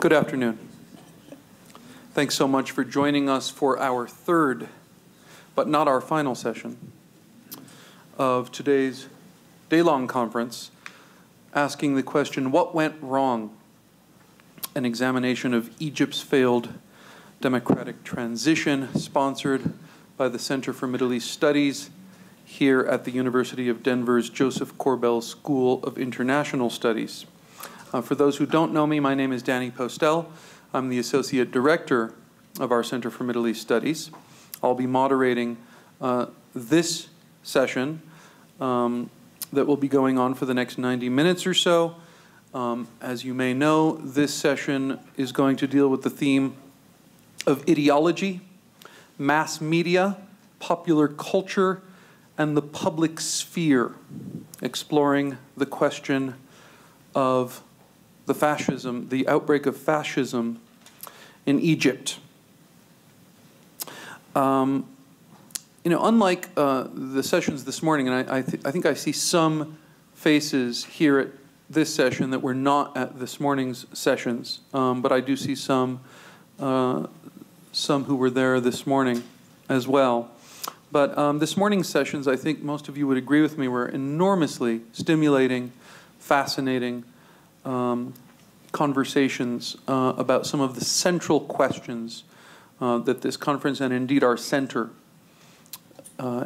Good afternoon. Thanks so much for joining us for our third, but not our final session of today's day-long conference, asking the question, what went wrong? An examination of Egypt's failed democratic transition, sponsored by the Center for Middle East Studies here at the University of Denver's Josef Korbel School of International Studies. For those who don't know me, my name is Danny Postel. I'm the Associate Director of our Center for Middle East Studies. I'll be moderating this session that will be going on for the next 90 minutes or so. As you may know, this session is going to deal with the theme of ideology, mass media, popular culture, and the public sphere, exploring the question of the outbreak of fascism in Egypt. Unlike the sessions this morning, and I think I see some faces here at this session that were not at this morning's sessions, but I do see some who were there this morning as well. But this morning's sessions, I think most of you would agree with me, were enormously stimulating, fascinating conversations about some of the central questions that this conference and indeed our center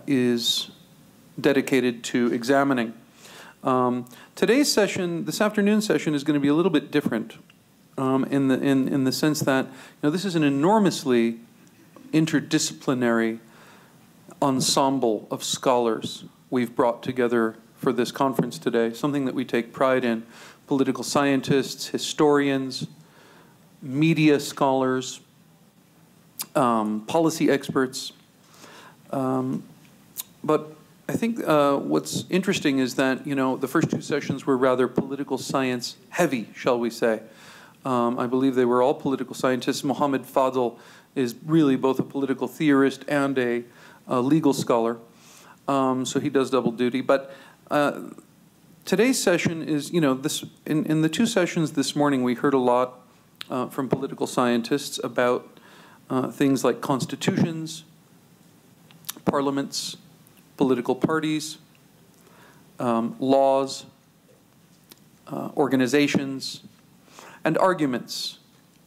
is dedicated to examining. Today's session, this afternoon's session, is going to be a little bit different in the sense that this is an enormously interdisciplinary ensemble of scholars we've brought together for this conference today, something that we take pride in. Political scientists, historians, media scholars, policy experts. But I think what's interesting is that, the first two sessions were rather political science heavy, shall we say. I believe they were all political scientists. Mohammed Fadl is really both a political theorist and a legal scholar, so he does double duty. But today's session is, in the two sessions this morning, we heard a lot from political scientists about things like constitutions, parliaments, political parties, laws, organizations, and arguments,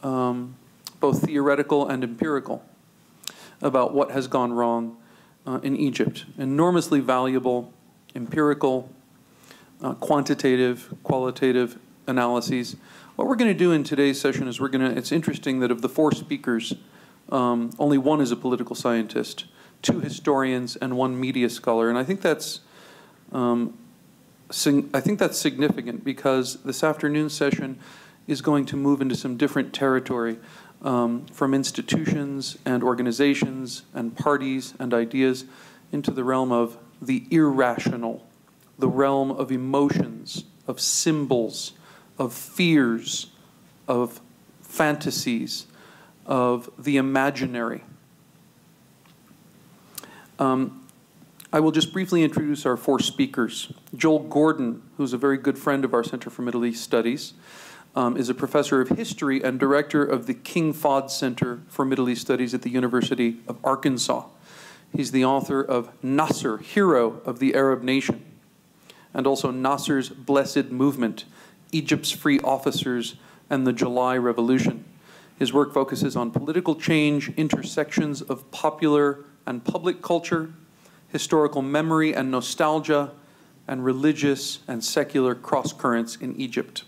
both theoretical and empirical, about what has gone wrong in Egypt. Enormously valuable empirical, quantitative, qualitative analyses. What we're going to do in today's session is it's interesting that of the four speakers, only one is a political scientist, two historians, and one media scholar. And I think that's significant because this afternoon's session is going to move into some different territory from institutions and organizations and parties and ideas into the realm of the irrational, the realm of emotions, of symbols, of fears, of fantasies, of the imaginary. I will just briefly introduce our four speakers. Joel Gordon, who's a very good friend of our Center for Middle East Studies, is a professor of history and director of the King Fahd Center for Middle East Studies at the University of Arkansas. He's the author of Nasser, Hero of the Arab Nation, and also Nasser's Blessed Movement, Egypt's Free Officers and the July Revolution. His work focuses on political change, intersections of popular and public culture, historical memory and nostalgia, and religious and secular cross-currents in Egypt.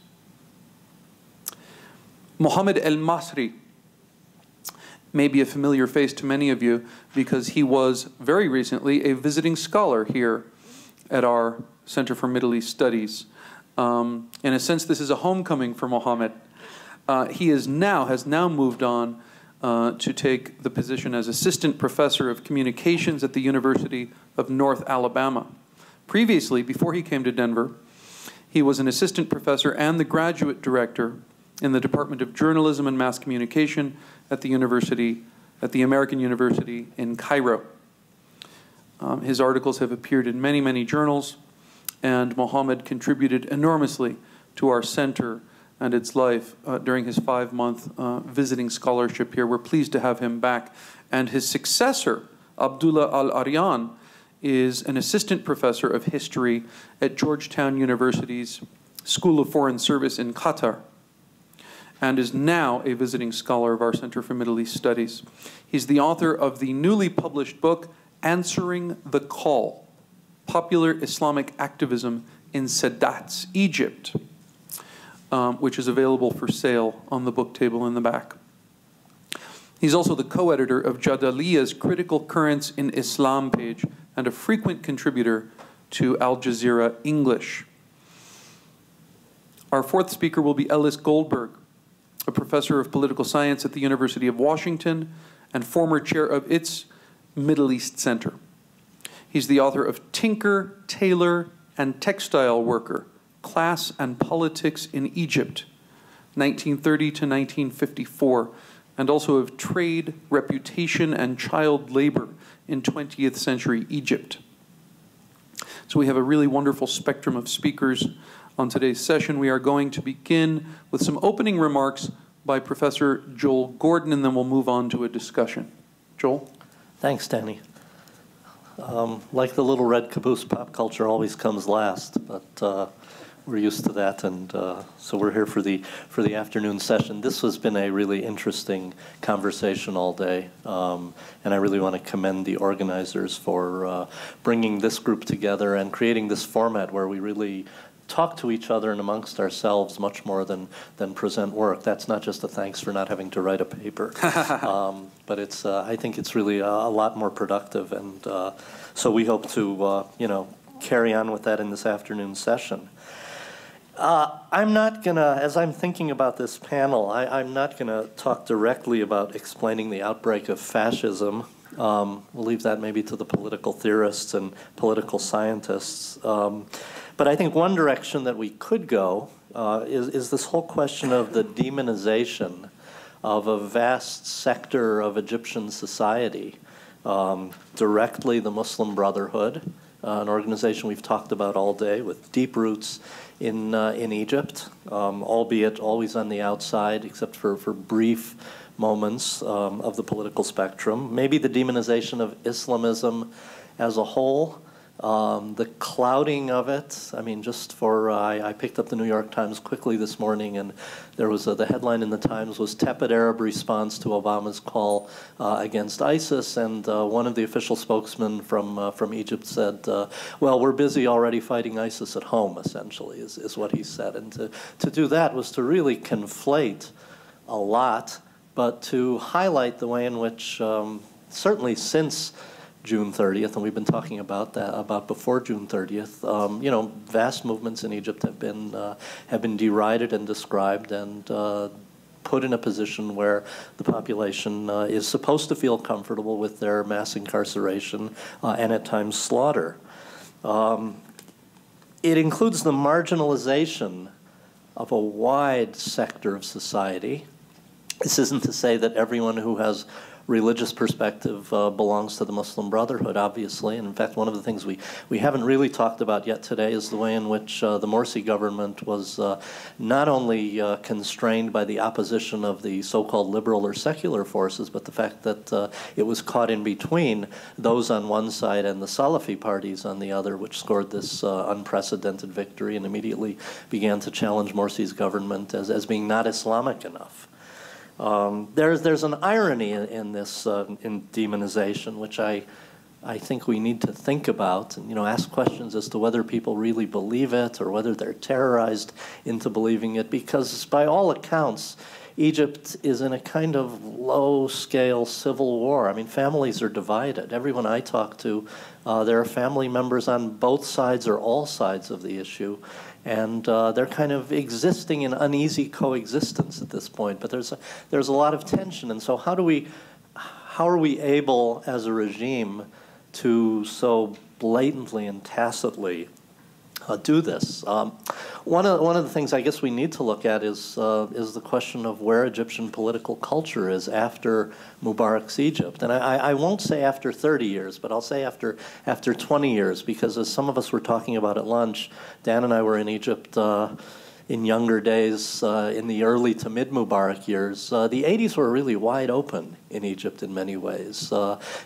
Mohamad Elmasry may be a familiar face to many of you because he was very recently a visiting scholar here at our Center for Middle East Studies. In a sense, this is a homecoming for Mohamad. He has now moved on to take the position as Assistant Professor of Communications at the University of North Alabama. Previously, before he came to Denver, he was an assistant professor and the graduate director in the Department of Journalism and Mass Communication at the American University in Cairo. His articles have appeared in many, many journals, and Mohamad contributed enormously to our center and its life during his 5-month visiting scholarship here. We're pleased to have him back. And his successor, Abdullah Al-Arian, is an assistant professor of history at Georgetown University's School of Foreign Service in Qatar, and is now a visiting scholar of our Center for Middle East Studies. He's the author of the newly published book, Answering the Call, Popular Islamic Activism in Sadat's Egypt, which is available for sale on the book table in the back. He's also the co-editor of Jadaliya's Critical Currents in Islam page and a frequent contributor to Al Jazeera English. Our fourth speaker will be Ellis Goldberg, a professor of political science at the University of Washington and former chair of its Middle East Center. He's the author of Tinker, Tailor, and Textile Worker, Class and Politics in Egypt, 1930 to 1954, and also of Trade, Reputation, and Child Labor in 20th Century Egypt. So we have a really wonderful spectrum of speakers on today's session. We are going to begin with some opening remarks by Professor Joel Gordon, and then we'll move on to a discussion. Joel? Thanks, Danny. Like the little red caboose, pop culture always comes last, but we're used to that, and so we're here for the afternoon session. This has been a really interesting conversation all day, and I really want to commend the organizers for bringing this group together and creating this format where we really talk to each other and amongst ourselves much more than present work. That's not just a thanks for not having to write a paper, but it's I think it's really a lot more productive, and so we hope to carry on with that in this afternoon session. I'm not gonna, as I'm thinking about this panel, I'm not gonna talk directly about explaining the outbreak of fascism. We'll leave that maybe to the political theorists and political scientists. But I think one direction that we could go is this whole question of the demonization of a vast sector of Egyptian society, directly the Muslim Brotherhood, an organization we've talked about all day with deep roots in Egypt, albeit always on the outside, except for brief moments of the political spectrum. Maybe the demonization of Islamism as a whole, the clouding of it. I mean, just for, I picked up the New York Times quickly this morning, and there was the headline in the Times was tepid Arab response to Obama's call against ISIS, and one of the official spokesmen from Egypt said, well, we're busy already fighting ISIS at home, essentially, is what he said. And to do that was to really conflate a lot, but to highlight the way in which, certainly since June 30th, and we've been talking about that before June 30th. Vast movements in Egypt have been derided and described and put in a position where the population is supposed to feel comfortable with their mass incarceration and at times slaughter. It includes the marginalization of a wide sector of society. This isn't to say that everyone who has religious perspective belongs to the Muslim Brotherhood, obviously. And in fact, one of the things we haven't really talked about yet today is the way in which the Morsi government was not only constrained by the opposition of the so-called liberal or secular forces, but the fact that it was caught in between those on one side and the Salafi parties on the other, which scored this unprecedented victory and immediately began to challenge Morsi's government as being not Islamic enough. There's an irony in this in demonization, which I think we need to think about and ask questions as to whether people really believe it or whether they're terrorized into believing it. Because by all accounts, Egypt is in a kind of low-scale civil war. I mean, families are divided. Everyone I talk to, there are family members on both sides or all sides of the issue. And they're kind of existing in uneasy coexistence at this point. But there's a lot of tension. And so how are we able, as a regime, to so blatantly and tacitly do this? One of the things I guess we need to look at is the question of where Egyptian political culture is after Mubarak's Egypt. And I won't say after 30 years, but I'll say after 20 years, because as some of us were talking about at lunch, Dan and I were in Egypt in younger days, in the early to mid-Mubarak years, the 80s were really wide open in Egypt in many ways.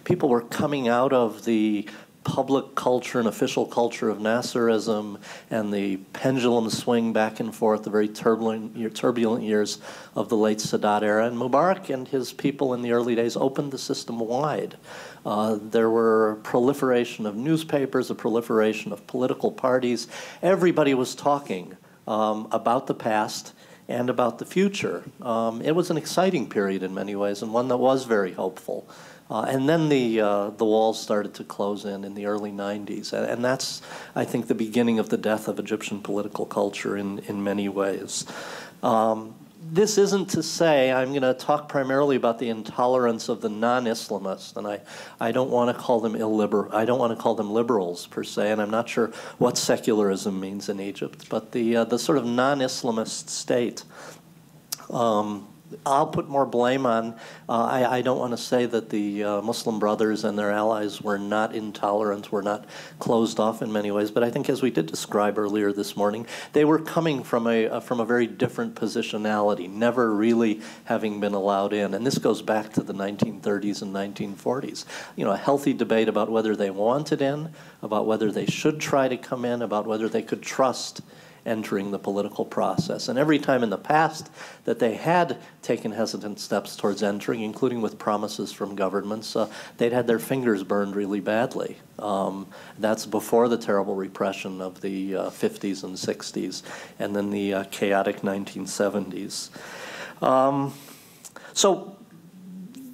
People were coming out of the public culture and official culture of Nasserism and the pendulum swing back and forth, the very turbulent years of the late Sadat era. And Mubarak and his people in the early days opened the system wide. There were proliferation of newspapers, a proliferation of political parties. Everybody was talking about the past and about the future. It was an exciting period in many ways, and one that was very hopeful. And then the walls started to close in the early 90s. And that's, I think, the beginning of the death of Egyptian political culture in many ways. This isn't to say I'm going to talk primarily about the intolerance of the non-Islamists, and I don't want to call them I don't want to call them liberals per se, and I'm not sure what secularism means in Egypt, but the sort of non-Islamist state. I'll put more blame on. I don't want to say that the Muslim Brothers and their allies were not intolerant, were not closed off in many ways, but I think, as we did describe earlier this morning, they were coming from a very different positionality, never really having been allowed in. And this goes back to the 1930s and 1940s. You know, a healthy debate about whether they wanted in, about whether they should try to come in, about whether they could trust entering the political process. And every time in the past that they had taken hesitant steps towards entering, including with promises from governments, they'd had their fingers burned really badly. That's before the terrible repression of the 50s and 60s, and then the chaotic 1970s. So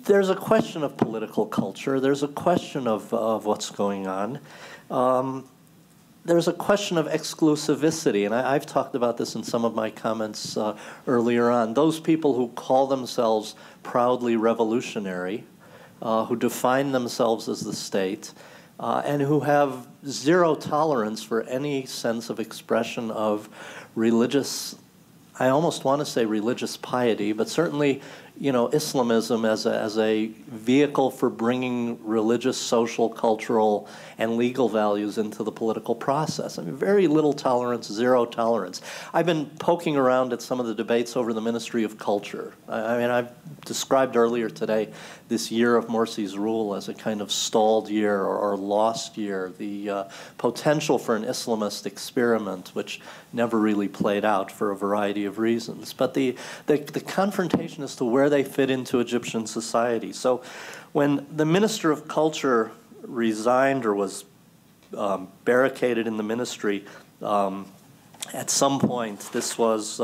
there's a question of political culture. There's a question of what's going on. There's a question of exclusivity, and I've talked about this in some of my comments earlier on. Those people who call themselves proudly revolutionary, who define themselves as the state, and who have zero tolerance for any sense of expression of religious, I almost want to say religious piety, but certainly, you know, Islamism as a vehicle for bringing religious, social, cultural, and legal values into the political process. I mean, very little tolerance, zero tolerance. I've been poking around at some of the debates over the Ministry of Culture. I mean, I've described earlier today this year of Morsi's rule as a kind of stalled year or lost year, the potential for an Islamist experiment, which never really played out for a variety of reasons. But the confrontation as to where they fit into Egyptian society. So when the Minister of Culture resigned or was barricaded in the ministry, at some point, this was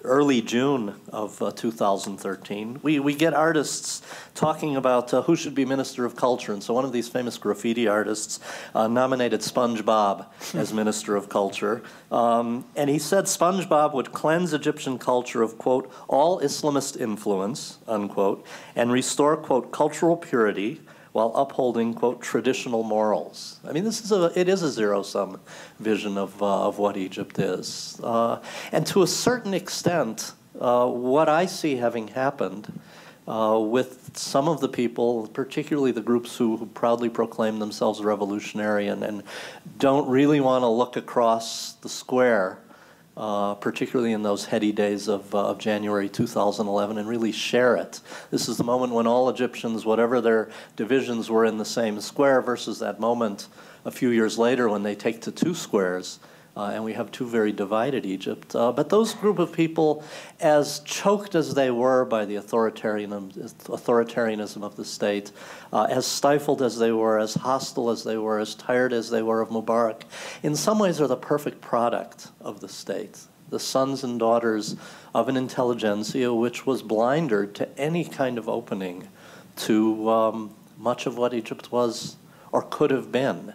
early June of 2013, we get artists talking about who should be Minister of Culture. And so one of these famous graffiti artists nominated SpongeBob as Minister of Culture. And he said SpongeBob would cleanse Egyptian culture of, quote, all Islamist influence, unquote, and restore, quote, cultural purity while upholding, quote, traditional morals. I mean, it is a zero-sum vision of what Egypt is. And to a certain extent, what I see having happened with some of the people, particularly the groups who proudly proclaim themselves revolutionary and don't really want to look across the square, particularly in those heady days of January 2011, and really share it. This is the moment when all Egyptians, whatever their divisions, were in the same square, versus that moment a few years later when they take to two squares, and we have two very divided Egypt. But those group of people, as choked as they were by the authoritarianism of the state, as stifled as they were, as hostile as they were, as tired as they were of Mubarak, in some ways are the perfect product of the state, the sons and daughters of an intelligentsia which was blindered to any kind of opening to much of what Egypt was or could have been.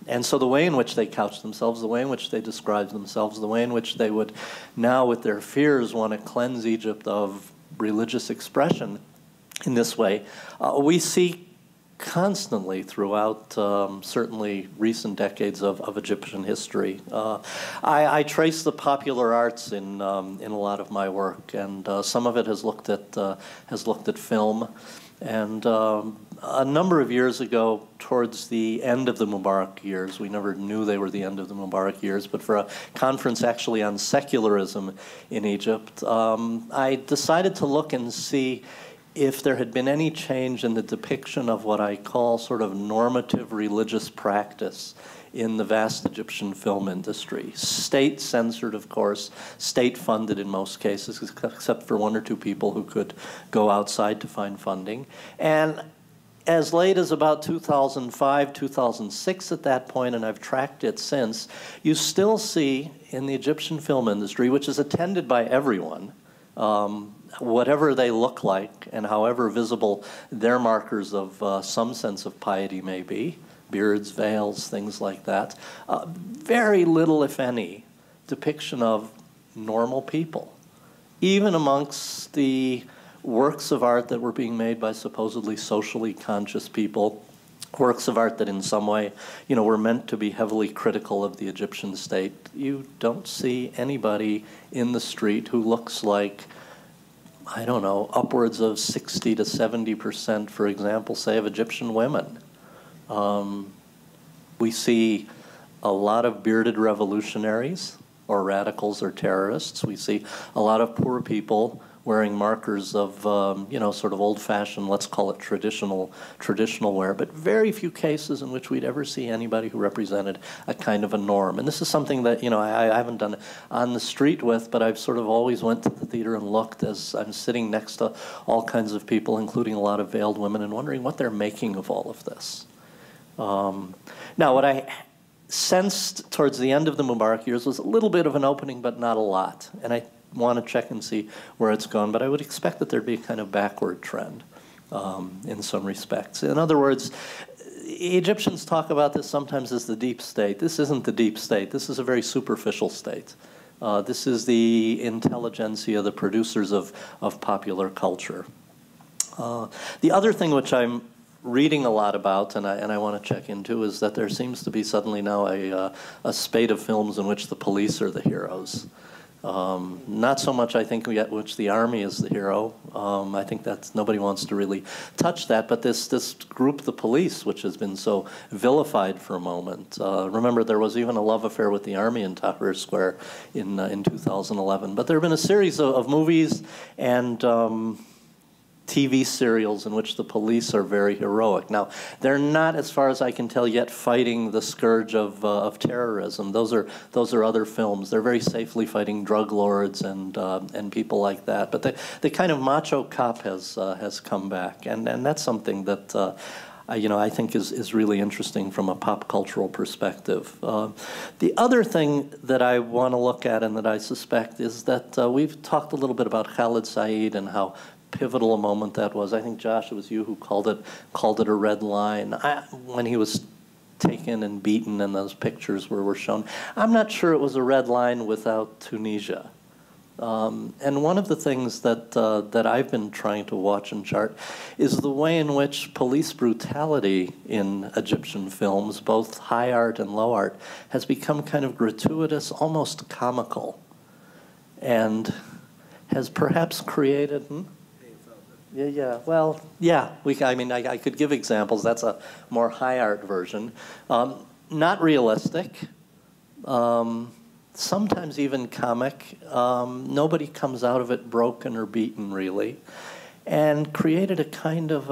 And so the way in which they couched themselves, the way in which they described themselves, the way in which they would now, with their fears, want to cleanse Egypt of religious expression in this way, we see constantly throughout certainly recent decades of Egyptian history. I trace the popular arts in a lot of my work, and some of it has looked at film. And a number of years ago, towards the end of the Mubarak years, we never knew they were the end of the Mubarak years, but for a conference actually on secularism in Egypt, I decided to look and see if there had been any change in the depiction of what I call sort of normative religious practice in the vast Egyptian film industry. State-censored, of course, state-funded in most cases, except for one or two people who could go outside to find funding. And as late as about 2005, 2006 at that point, and I've tracked it since, you still see in the Egyptian film industry, which is attended by everyone, whatever they look like and however visible their markers of some sense of piety may be, beards, veils, things like that, very little, if any, depiction of normal people. Even amongst the works of art that were being made by supposedly socially conscious people, works of art that in some way, you know, were meant to be heavily critical of the Egyptian state, you don't see anybody in the street who looks like, I don't know, upwards of 60 to 70%, for example, say, of Egyptian women. We see a lot of bearded revolutionaries or radicals or terrorists. We see a lot of poor people wearing markers of, you know, sort of old-fashioned, let's call it traditional wear, but very few cases in which we'd ever see anybody who represented a kind of a norm. And this is something that, you know, I haven't done on the street with, but I've sort of always went to the theater and looked as I'm sitting next to all kinds of people, including a lot of veiled women, and wondering what they're making of all of this. Now, what I sensed towards the end of the Mubarak years was a little bit of an opening, but not a lot. And I want to check and see where it's gone, but I would expect that there'd be a kind of backward trend in some respects. In other words, Egyptians talk about this sometimes as the deep state. This isn't the deep state. This is a very superficial state. This is the intelligentsia, the producers of popular culture. The other thing which I'm reading a lot about, and I want to check into, is that there seems to be suddenly now a spate of films in which the police are the heroes. Not so much, I think, yet which the army is the hero. I think that's, nobody wants to really touch that, but this group, the police, which has been so vilified for a moment. Remember, there was even a love affair with the army in Tahrir Square in 2011. But there have been a series of movies and TV serials in which the police are very heroic. Now, they're not, as far as I can tell, yet fighting the scourge of terrorism. Those are other films. They're very safely fighting drug lords and people like that. But the kind of macho cop has come back, and that's something that you know, I think is really interesting from a pop cultural perspective. The other thing that I want to look at, and that I suspect, is that we've talked a little bit about Khalid Said and how pivotal a moment that was. I think, Josh, it was you who called it a red line. When he was taken and beaten and those pictures were shown, I'm not sure it was a red line without Tunisia. And one of the things that I've been trying to watch and chart is the way in which police brutality in Egyptian films, both high art and low art, has become kind of gratuitous, almost comical, and has perhaps created... Well, yeah. I mean, I could give examples. That's a more high art version. Not realistic. Sometimes even comic. Nobody comes out of it broken or beaten, really, and created a kind of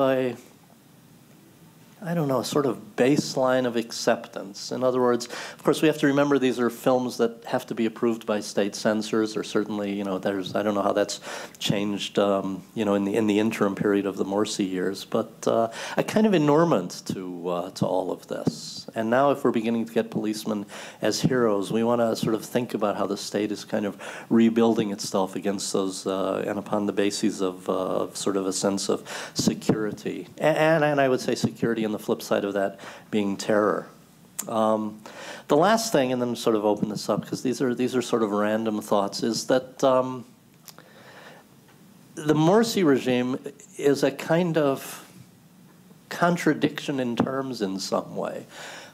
I don't know, a sort of baseline of acceptance. In other words, of course, we have to remember these are films that have to be approved by state censors, or certainly, you know, I don't know how that's changed, you know, in the interim period of the Morsi years, but a kind of enormement to all of this. And now, if we're beginning to get policemen as heroes, we want to sort of think about how the state is kind of rebuilding itself against those, and upon the basis of sort of a sense of security, and I would say security on the flip side of that being terror. The last thing, and then sort of open this up, because these are sort of random thoughts, is that the Morsi regime is a kind of contradiction in terms in some way.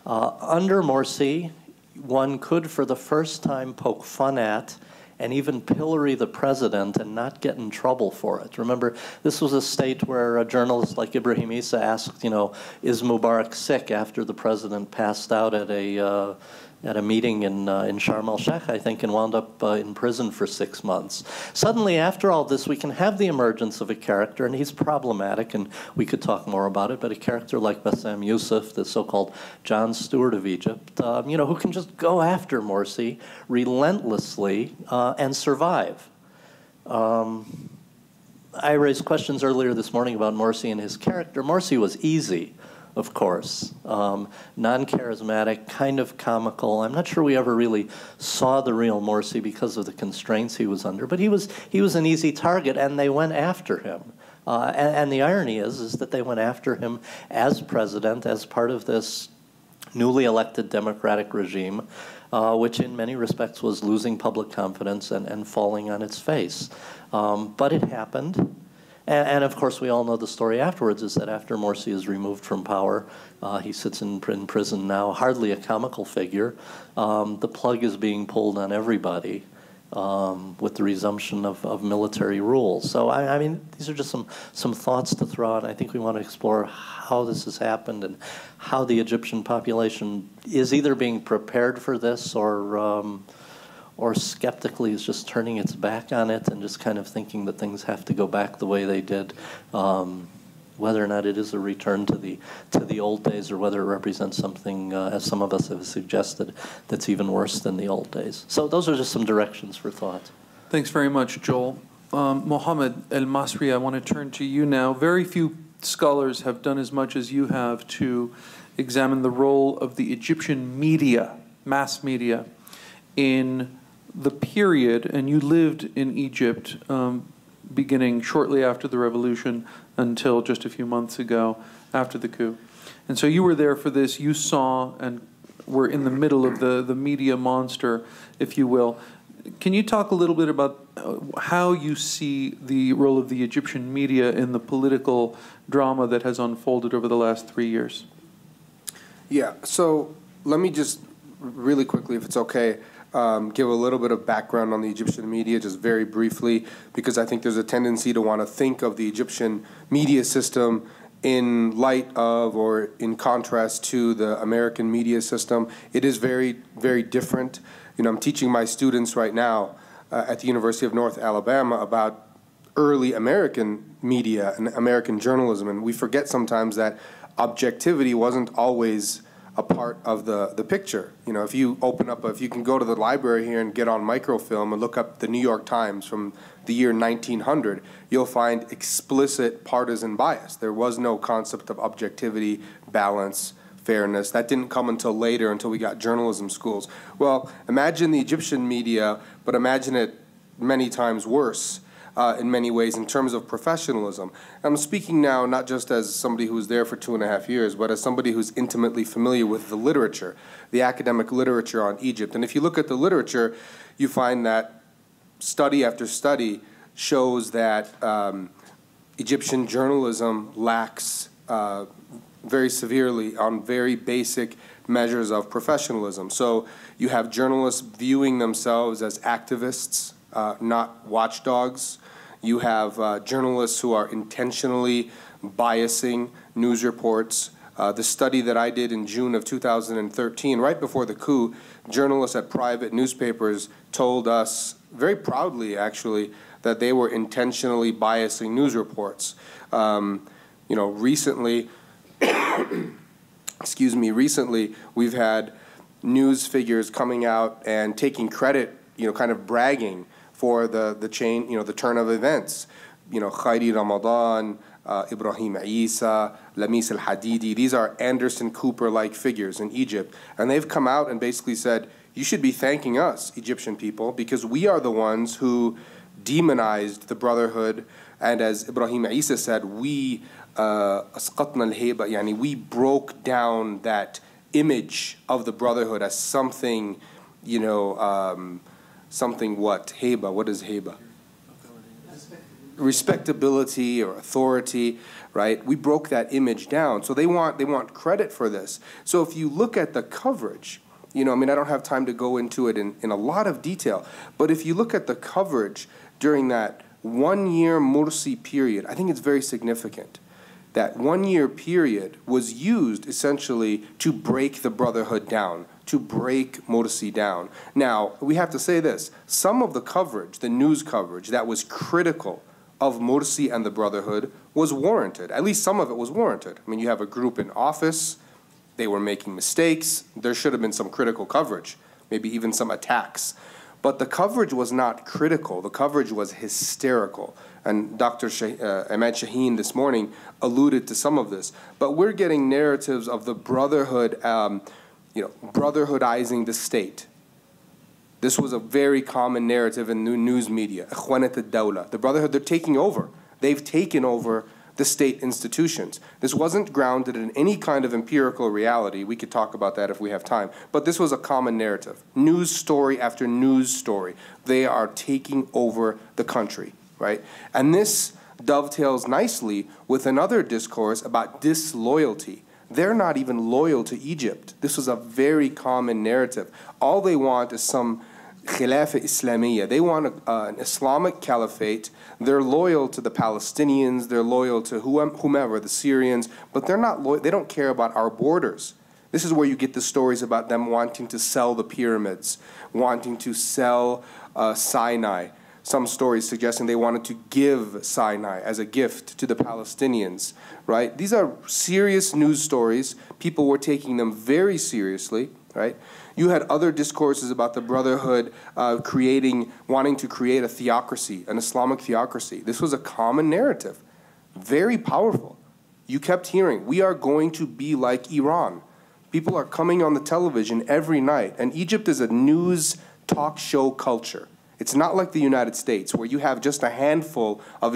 Under Morsi, one could, for the first time, poke fun at and even pillory the president and not get in trouble for it. Remember, this was a state where a journalist like Ibrahim Issa asked, you know, is Mubarak sick after the president passed out at a meeting in Sharm el-Sheikh, I think, and wound up in prison for 6 months. Suddenly, after all this, we can have the emergence of a character, and he's problematic, and we could talk more about it, but a character like Bassam Youssef, the so-called John Stewart of Egypt, you know, who can just go after Morsi relentlessly and survive. I raised questions earlier this morning about Morsi and his character. Morsi was easy, of course, non-charismatic, kind of comical. I'm not sure we ever really saw the real Morsi because of the constraints he was under, but he was an easy target, and they went after him. And the irony is that they went after him as president, as part of this newly elected democratic regime, which in many respects was losing public confidence and falling on its face. But it happened. And of course, we all know the story afterwards is that after Morsi is removed from power, he sits in prison now, hardly a comical figure. The plug is being pulled on everybody with the resumption of military rule. So, I mean, these are just some thoughts to throw out. I think we want to explore how this has happened and how the Egyptian population is either being prepared for this or skeptically is just turning its back on it and just kind of thinking that things have to go back the way they did, whether or not it is a return to the old days or whether it represents something, as some of us have suggested, that's even worse than the old days. So those are just some directions for thought. Thanks very much, Joel. Mohamad Elmasry, I want to turn to you now. Very few scholars have done as much as you have to examine the role of the Egyptian media, mass media, in the period, and you lived in Egypt beginning shortly after the revolution until just a few months ago after the coup. And so you were there for this, you saw and were in the middle of the media monster, if you will. Can you talk a little bit about how you see the role of the Egyptian media in the political drama that has unfolded over the last 3 years? Yeah, so let me just really quickly, if it's okay, give a little bit of background on the Egyptian media, just very briefly, because I think there's a tendency to want to think of the Egyptian media system in light of or in contrast to the American media system. It is very, very different. You know, I'm teaching my students right now at the University of North Alabama about early American media and American journalism, and we forget sometimes that objectivity wasn't always a part of the picture. You know, if you open up, if you can go to the library here and get on microfilm and look up the New York Times from the year 1900, you'll find explicit partisan bias. There was no concept of objectivity, balance, fairness. That didn't come until later, until we got journalism schools. Well, imagine the Egyptian media, but imagine it many times worse. In many ways in terms of professionalism. I'm speaking now not just as somebody who was there for 2.5 years, but as somebody who's intimately familiar with the literature, the academic literature on Egypt. And if you look at the literature, you find that study after study shows that Egyptian journalism lacks very severely on very basic measures of professionalism. So you have journalists viewing themselves as activists, not watchdogs. You have journalists who are intentionally biasing news reports. The study that I did in June of 2013, right before the coup, journalists at private newspapers told us, very proudly actually, that they were intentionally biasing news reports. You know, recently, excuse me, recently we've had news figures coming out and taking credit, you know, kind of bragging for the chain, you know, the turn of events. You know, Khairi Ramadan, Ibrahim Isa, Lamis al-Hadidi, these are Anderson Cooper-like figures in Egypt. And they've come out and basically said, you should be thanking us, Egyptian people, because we are the ones who demonized the Brotherhood. And as Ibrahim Isa said, we asqatna al-hayba, yani we broke down that image of the Brotherhood as something, you know, something what? Heba, what is heba? respectability or authority, right? We broke that image down. So they want credit for this. So if you look at the coverage, you know, I mean, I don't have time to go into it in a lot of detail, but if you look at the coverage during that 1 year Morsi period, I think it's very significant. That 1 year period was used essentially to break the Brotherhood down, to break Morsi down. Now, we have to say this. Some of the coverage, the news coverage that was critical of Morsi and the Brotherhood was warranted. At least some of it was warranted. I mean, you have a group in office. They were making mistakes. There should have been some critical coverage, maybe even some attacks. But the coverage was not critical. The coverage was hysterical. And Dr. Ahmed Shaheen this morning alluded to some of this. But we're getting narratives of the Brotherhood, brotherhoodizing the state. This was a very common narrative in the news media. Ikhwanat al-Dawla. The Brotherhood, they're taking over. They've taken over the state institutions. This wasn't grounded in any kind of empirical reality. We could talk about that if we have time. But this was a common narrative. News story after news story. They are taking over the country, right? And this dovetails nicely with another discourse about disloyalty. They're not even loyal to Egypt. This was a very common narrative. All they want is some Khilafah Islamiyya. They want an Islamic caliphate. They're loyal to the Palestinians. They're loyal to whomever, the Syrians. But they're not loyal. They don't care about our borders. This is where you get the stories about them wanting to sell the pyramids, wanting to sell Sinai. Some stories suggesting they wanted to give Sinai as a gift to the Palestinians, right? These are serious news stories. People were taking them very seriously, right? You had other discourses about the Brotherhood wanting to create a theocracy, an Islamic theocracy. This was a common narrative, very powerful. You kept hearing, we are going to be like Iran. People are coming on the television every night, and Egypt is a news talk show culture. It's not like the United States, where you have just a handful of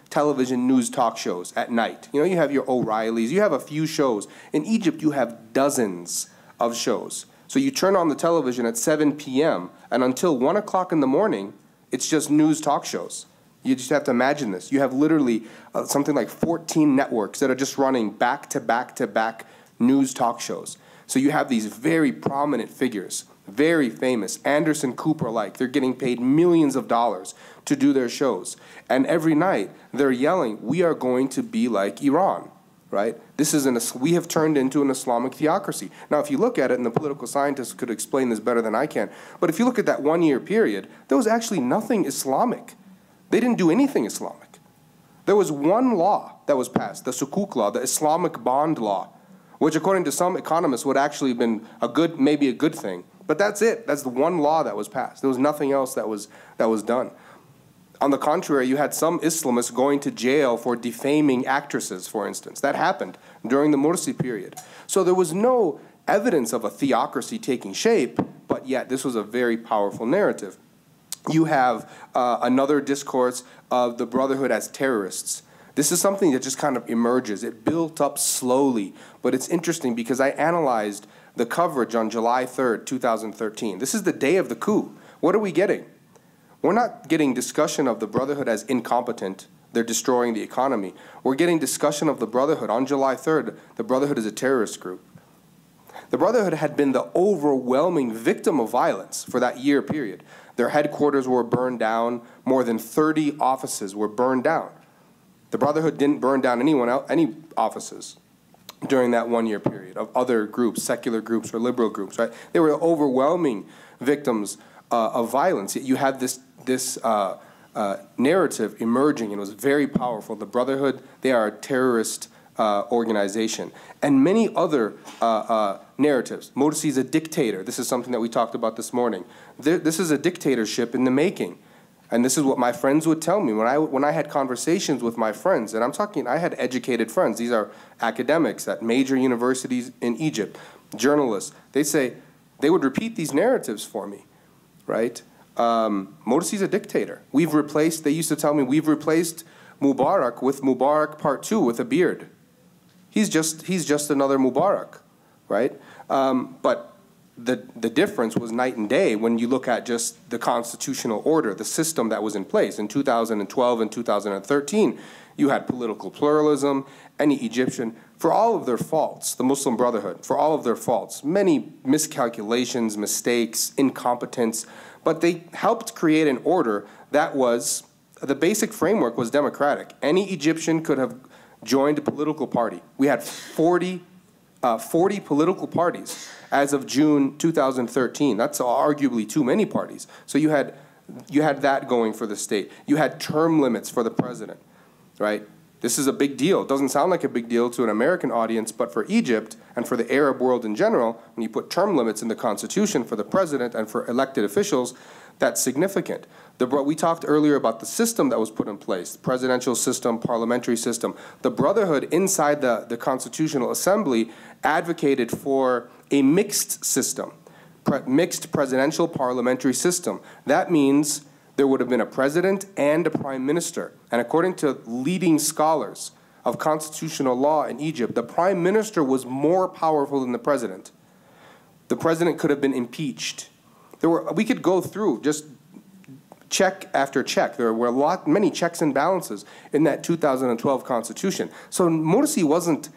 television news talk shows at night. You know, you have your O'Reillys, you have a few shows. In Egypt, you have dozens of shows. So you turn on the television at 7 p.m., and until 1 o'clock in the morning, it's just news talk shows. You just have to imagine this. You have literally something like 14 networks that are just running back-to-back-to-back news talk shows. So you have these very prominent figures, very famous, Anderson Cooper-like. They're getting paid millions of dollars to do their shows. And every night, they're yelling, we are going to be like Iran, right? We have turned into an Islamic theocracy. Now, if you look at it, and the political scientists could explain this better than I can, but if you look at that 1 year period, there was actually nothing Islamic. They didn't do anything Islamic. There was one law that was passed, the Sukuk law, the Islamic bond law, which according to some economists would actually have been maybe a good thing. But that's it. That's the one law that was passed. There was nothing else that was done. On the contrary, you had some Islamists going to jail for defaming actresses, for instance. That happened during the Morsi period. So there was no evidence of a theocracy taking shape, but yet this was a very powerful narrative. You have another discourse of the Brotherhood as terrorists. This is something that just kind of emerges. It built up slowly, but it's interesting because I analyzed the coverage on July 3rd, 2013. This is the day of the coup. What are we getting? We're not getting discussion of the Brotherhood as incompetent. They're destroying the economy. We're getting discussion of the Brotherhood. On July 3rd, the Brotherhood is a terrorist group. The Brotherhood had been the overwhelming victim of violence for that year period. Their headquarters were burned down. More than 30 offices were burned down. The Brotherhood didn't burn down any offices during that 1 year period of other groups, secular groups or liberal groups, right? They were overwhelming victims of violence. Yet you had this narrative emerging, and it was very powerful. The Brotherhood, they are a terrorist organization. And many other narratives. Morsi is a dictator. This is something that we talked about this morning. This is a dictatorship in the making. And this is what my friends would tell me when I had conversations with my friends. And I had educated friends. These are academics at major universities in Egypt, journalists. They would repeat these narratives for me, right? Morsi's a dictator. They used to tell me, we've replaced Mubarak with Mubarak Part 2 with a beard. He's just another Mubarak, right? But the difference was night and day when you look at just the constitutional order, the system that was in place. In 2012 and 2013, you had political pluralism. Any Egyptian, for all of their faults, the Muslim Brotherhood, for all of their faults, many miscalculations, mistakes, incompetence, but they helped create an order that was, the basic framework was democratic. Any Egyptian could have joined a political party. We had 40 political parties as of June 2013. That's arguably too many parties. So you had that going for the state. You had term limits for the president, right? This is a big deal. It doesn't sound like a big deal to an American audience, but for Egypt and for the Arab world in general, when you put term limits in the constitution for the president and for elected officials, that's significant. We talked earlier about the system that was put in place, the presidential system, parliamentary system. The Brotherhood inside the Constitutional Assembly advocated for a mixed system, mixed presidential parliamentary system. That means there would have been a president and a prime minister. And according to leading scholars of constitutional law in Egypt, the prime minister was more powerful than the president. The president could have been impeached. We could go through just check after check. There were many checks and balances in that 2012 constitution. So Morsi wasn't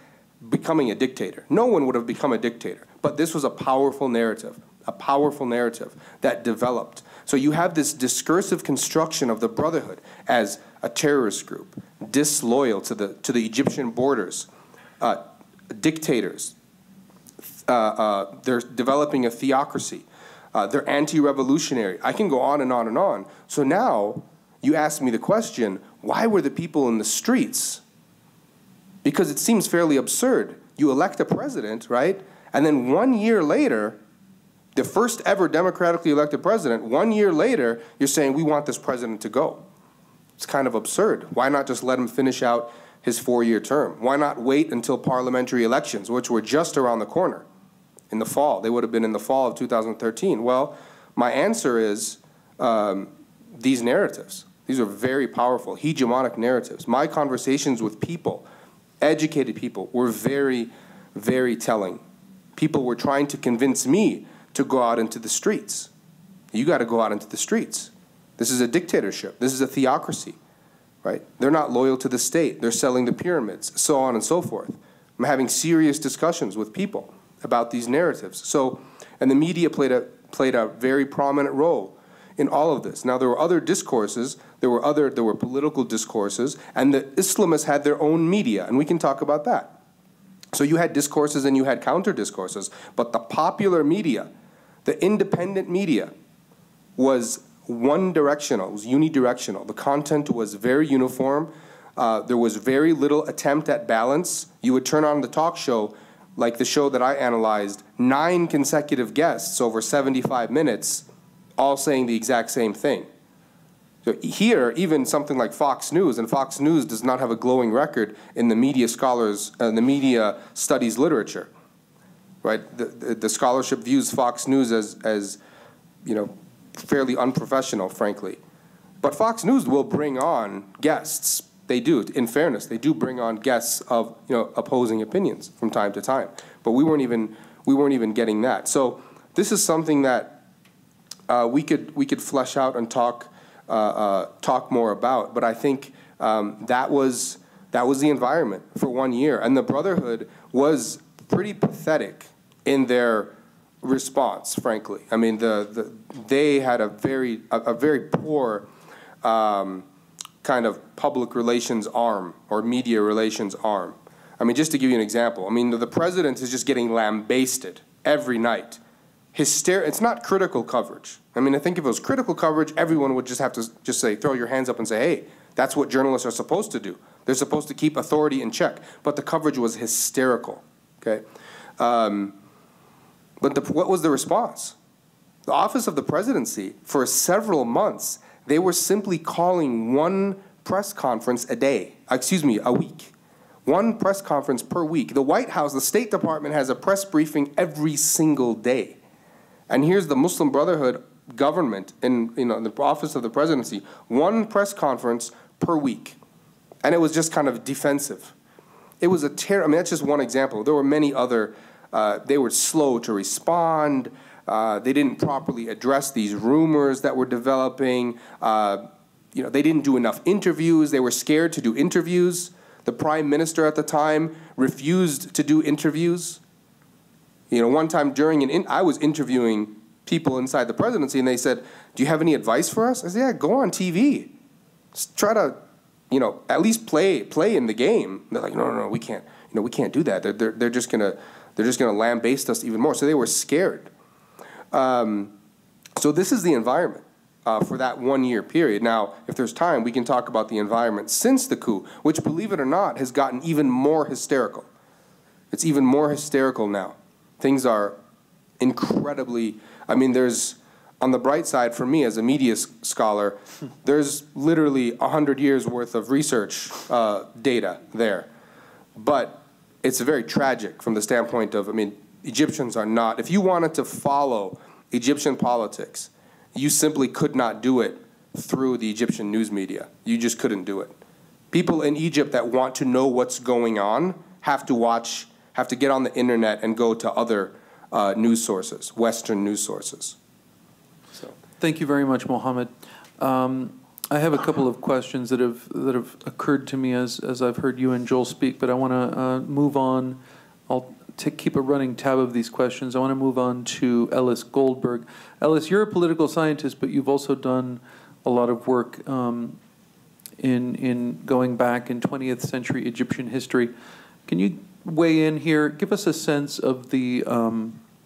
becoming a dictator. No one would have become a dictator. But this was a powerful narrative that developed. So you have this discursive construction of the Brotherhood as a terrorist group, disloyal to the Egyptian borders, dictators. They're developing a theocracy. They're anti-revolutionary. I can go on and on and on. So now you ask me the question, why were the people in the streets? Because it seems fairly absurd. You elect a president, right? And then 1 year later, the first ever democratically elected president, 1 year later, you're saying we want this president to go. It's kind of absurd. Why not just let him finish out his 4-year term? Why not wait until parliamentary elections, which were just around the corner? In the fall. They would have been in the fall of 2013. Well, my answer is these narratives. These are very powerful, hegemonic narratives. My conversations with people, educated people, were very, very telling. People were trying to convince me to go out into the streets. You got to go out into the streets. This is a dictatorship. This is a theocracy, right? They're not loyal to the state. They're selling the pyramids, so on and so forth. I'm having serious discussions with people about these narratives. So, and the media played a very prominent role in all of this. Now, there were other discourses, there were political discourses, and the Islamists had their own media, and we can talk about that. So you had discourses and you had counter discourses, but the popular media, the independent media, was one-directional, it was unidirectional. The content was very uniform. There was very little attempt at balance. You would turn on the talk show, like the show that I analyzed, 9 consecutive guests over 75 minutes, all saying the exact same thing. So here, even something like Fox News, and Fox News does not have a glowing record in the media scholars, the media studies literature, right? The scholarship views Fox News as you know, fairly unprofessional, frankly. But Fox News will bring on guests. They do, in fairness, they do bring on guests of opposing opinions from time to time. But we weren't even getting that. So this is something that we could flesh out and talk more about. But I think that was the environment for 1 year, and the Brotherhood was pretty pathetic in their response. Frankly, I mean they had a very poor kind of public relations arm or media relations arm. I mean, just to give you an example, I mean, the president is just getting lambasted every night. It's not critical coverage. I mean, I think if it was critical coverage, everyone would just have to just say, throw your hands up and say, hey, that's what journalists are supposed to do. They're supposed to keep authority in check. But the coverage was hysterical, okay? But what was the response? The Office of the Presidency, for several months, they were simply calling one press conference a week. One press conference per week. The White House, the State Department, has a press briefing every single day. And here's the Muslim Brotherhood government in the Office of the Presidency, one press conference per week. And it was just kind of defensive. It was I mean, that's just one example. There were many other, they were slow to respond. They didn't properly address these rumors that were developing. They didn't do enough interviews. They were scared to do interviews. The prime minister at the time refused to do interviews. One time I was interviewing people inside the presidency, and they said, "Do you have any advice for us?" I said, "Yeah, go on TV. Just try to, at least play in the game." They're like, "No, we can't. We can't do that. They're just gonna lambaste us even more." So they were scared. So this is the environment for that 1 year period. Now, if there's time, we can talk about the environment since the coup, which, believe it or not, has gotten even more hysterical. It's even more hysterical now. Things are incredibly, there's, on the bright side for me as a media scholar, there's literally 100 years worth of research data there. But it's very tragic from the standpoint of, Egyptians are not, if you wanted to follow Egyptian politics, you simply could not do it through the Egyptian news media. You just couldn't do it. People in Egypt that want to know what's going on have to get on the internet and go to other news sources, Western news sources. So. Thank you very much, Mohamad. I have a couple of questions that have occurred to me as I've heard you and Joel speak, but I want to move on. I'll keep a running tab of these questions. I want to move on to Ellis Goldberg. Ellis, you're a political scientist, but you've also done a lot of work in going back in 20th century Egyptian history. Can you weigh in here? Give us a sense of the,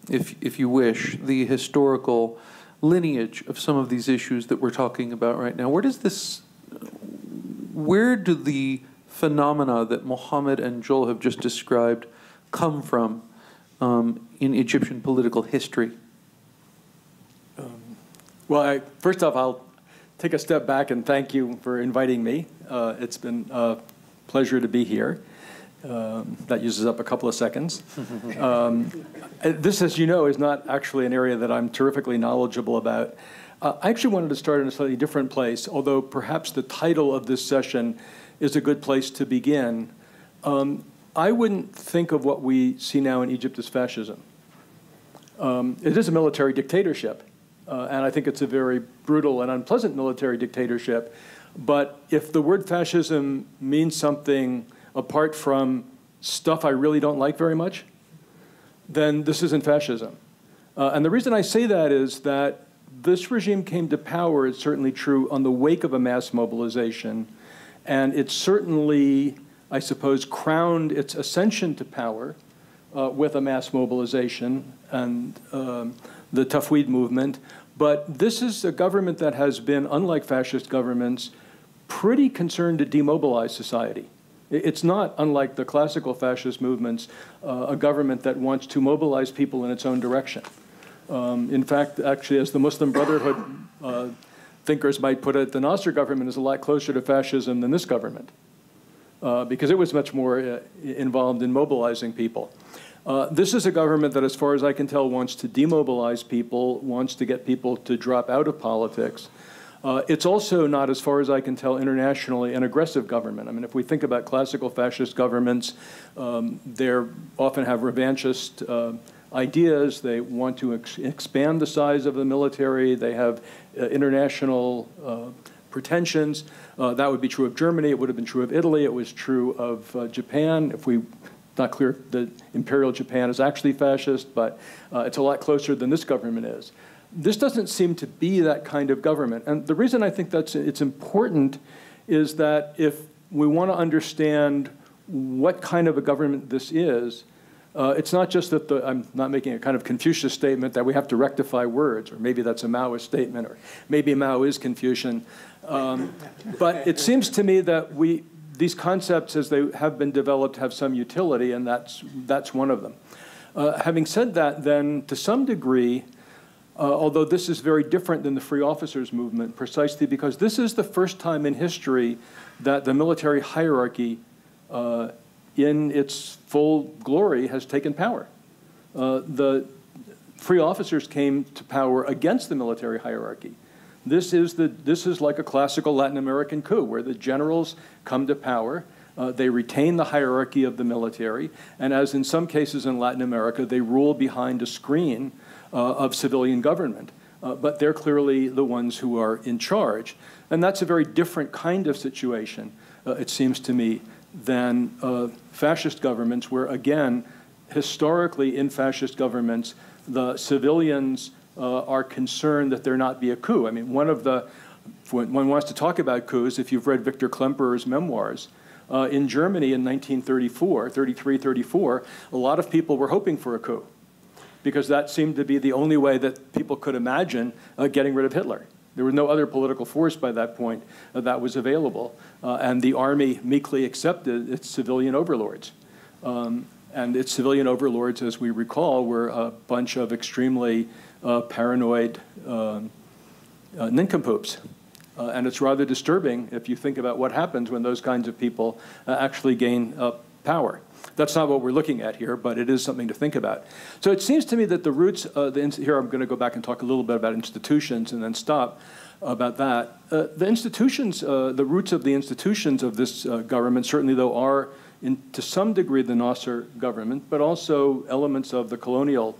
if you wish, the historical lineage of some of these issues that we're talking about right now. Where do the phenomena that Mohamad and Joel have just described come from in Egyptian political history? Well, first off, I'll take a step back and thank you for inviting me. It's been a pleasure to be here. That uses up a couple of seconds. This, as you know, is not actually an area that I'm terrifically knowledgeable about. I actually wanted to start in a slightly different place, although perhaps the title of this session is a good place to begin. I wouldn't think of what we see now in Egypt as fascism. It is a military dictatorship, and I think it's a very brutal and unpleasant military dictatorship. But if the word fascism means something apart from stuff I really don't like very much, then this isn't fascism. And the reason I say that is that this regime came to power, it's certainly true, on the wake of a mass mobilization, and it certainly, I suppose, crowned its ascension to power with a mass mobilization and the Tafwid movement. But this is a government that has been, unlike fascist governments, pretty concerned to demobilize society. It's not, unlike the classical fascist movements, a government that wants to mobilize people in its own direction. In fact, actually, as the Muslim Brotherhood thinkers might put it, the Nasser government is a lot closer to fascism than this government, because it was much more involved in mobilizing people. This is a government that, as far as I can tell, wants to demobilize people, wants to get people to drop out of politics. It's also not, as far as I can tell, internationally, an aggressive government. I mean, if we think about classical fascist governments, they often have revanchist ideas. They want to expand the size of the military. They have international pretensions. That would be true of Germany. It would have been true of Italy. It was true of Japan. Not clear that Imperial Japan is actually fascist, but it's a lot closer than this government is. This doesn't seem to be that kind of government. And the reason I think it's important is that if we want to understand what kind of a government this is, it's not just that I'm not making a kind of Confucius statement that we have to rectify words, or maybe that's a Maoist statement, or maybe Mao is Confucian. But it seems to me that these concepts, as they have been developed, have some utility, and that's one of them. Having said that, then, to some degree, although this is very different than the free officers movement, precisely because this is the first time in history that the military hierarchy in its full glory has taken power. The free officers came to power against the military hierarchy. This is like a classical Latin American coup, where the generals come to power, they retain the hierarchy of the military, and as in some cases in Latin America, they rule behind a screen of civilian government. But they're clearly the ones who are in charge. And that's a very different kind of situation, it seems to me, than fascist governments, where, again, historically in fascist governments, the civilians are concerned that there not be a coup. I mean, when one wants to talk about coups, if you've read Victor Klemperer's memoirs, in Germany in 1934, a lot of people were hoping for a coup, because that seemed to be the only way that people could imagine getting rid of Hitler. There was no other political force by that point that was available, and the army meekly accepted its civilian overlords. And its civilian overlords, as we recall, were a bunch of extremely paranoid nincompoops. And it's rather disturbing if you think about what happens when those kinds of people actually gain power. That's not what we're looking at here, but it is something to think about. So it seems to me that the roots, here I'm going to go back and talk a little bit about institutions and then stop about that. The institutions, the roots of the institutions of this government certainly, though, are to some degree the Nasser government, but also elements of the colonial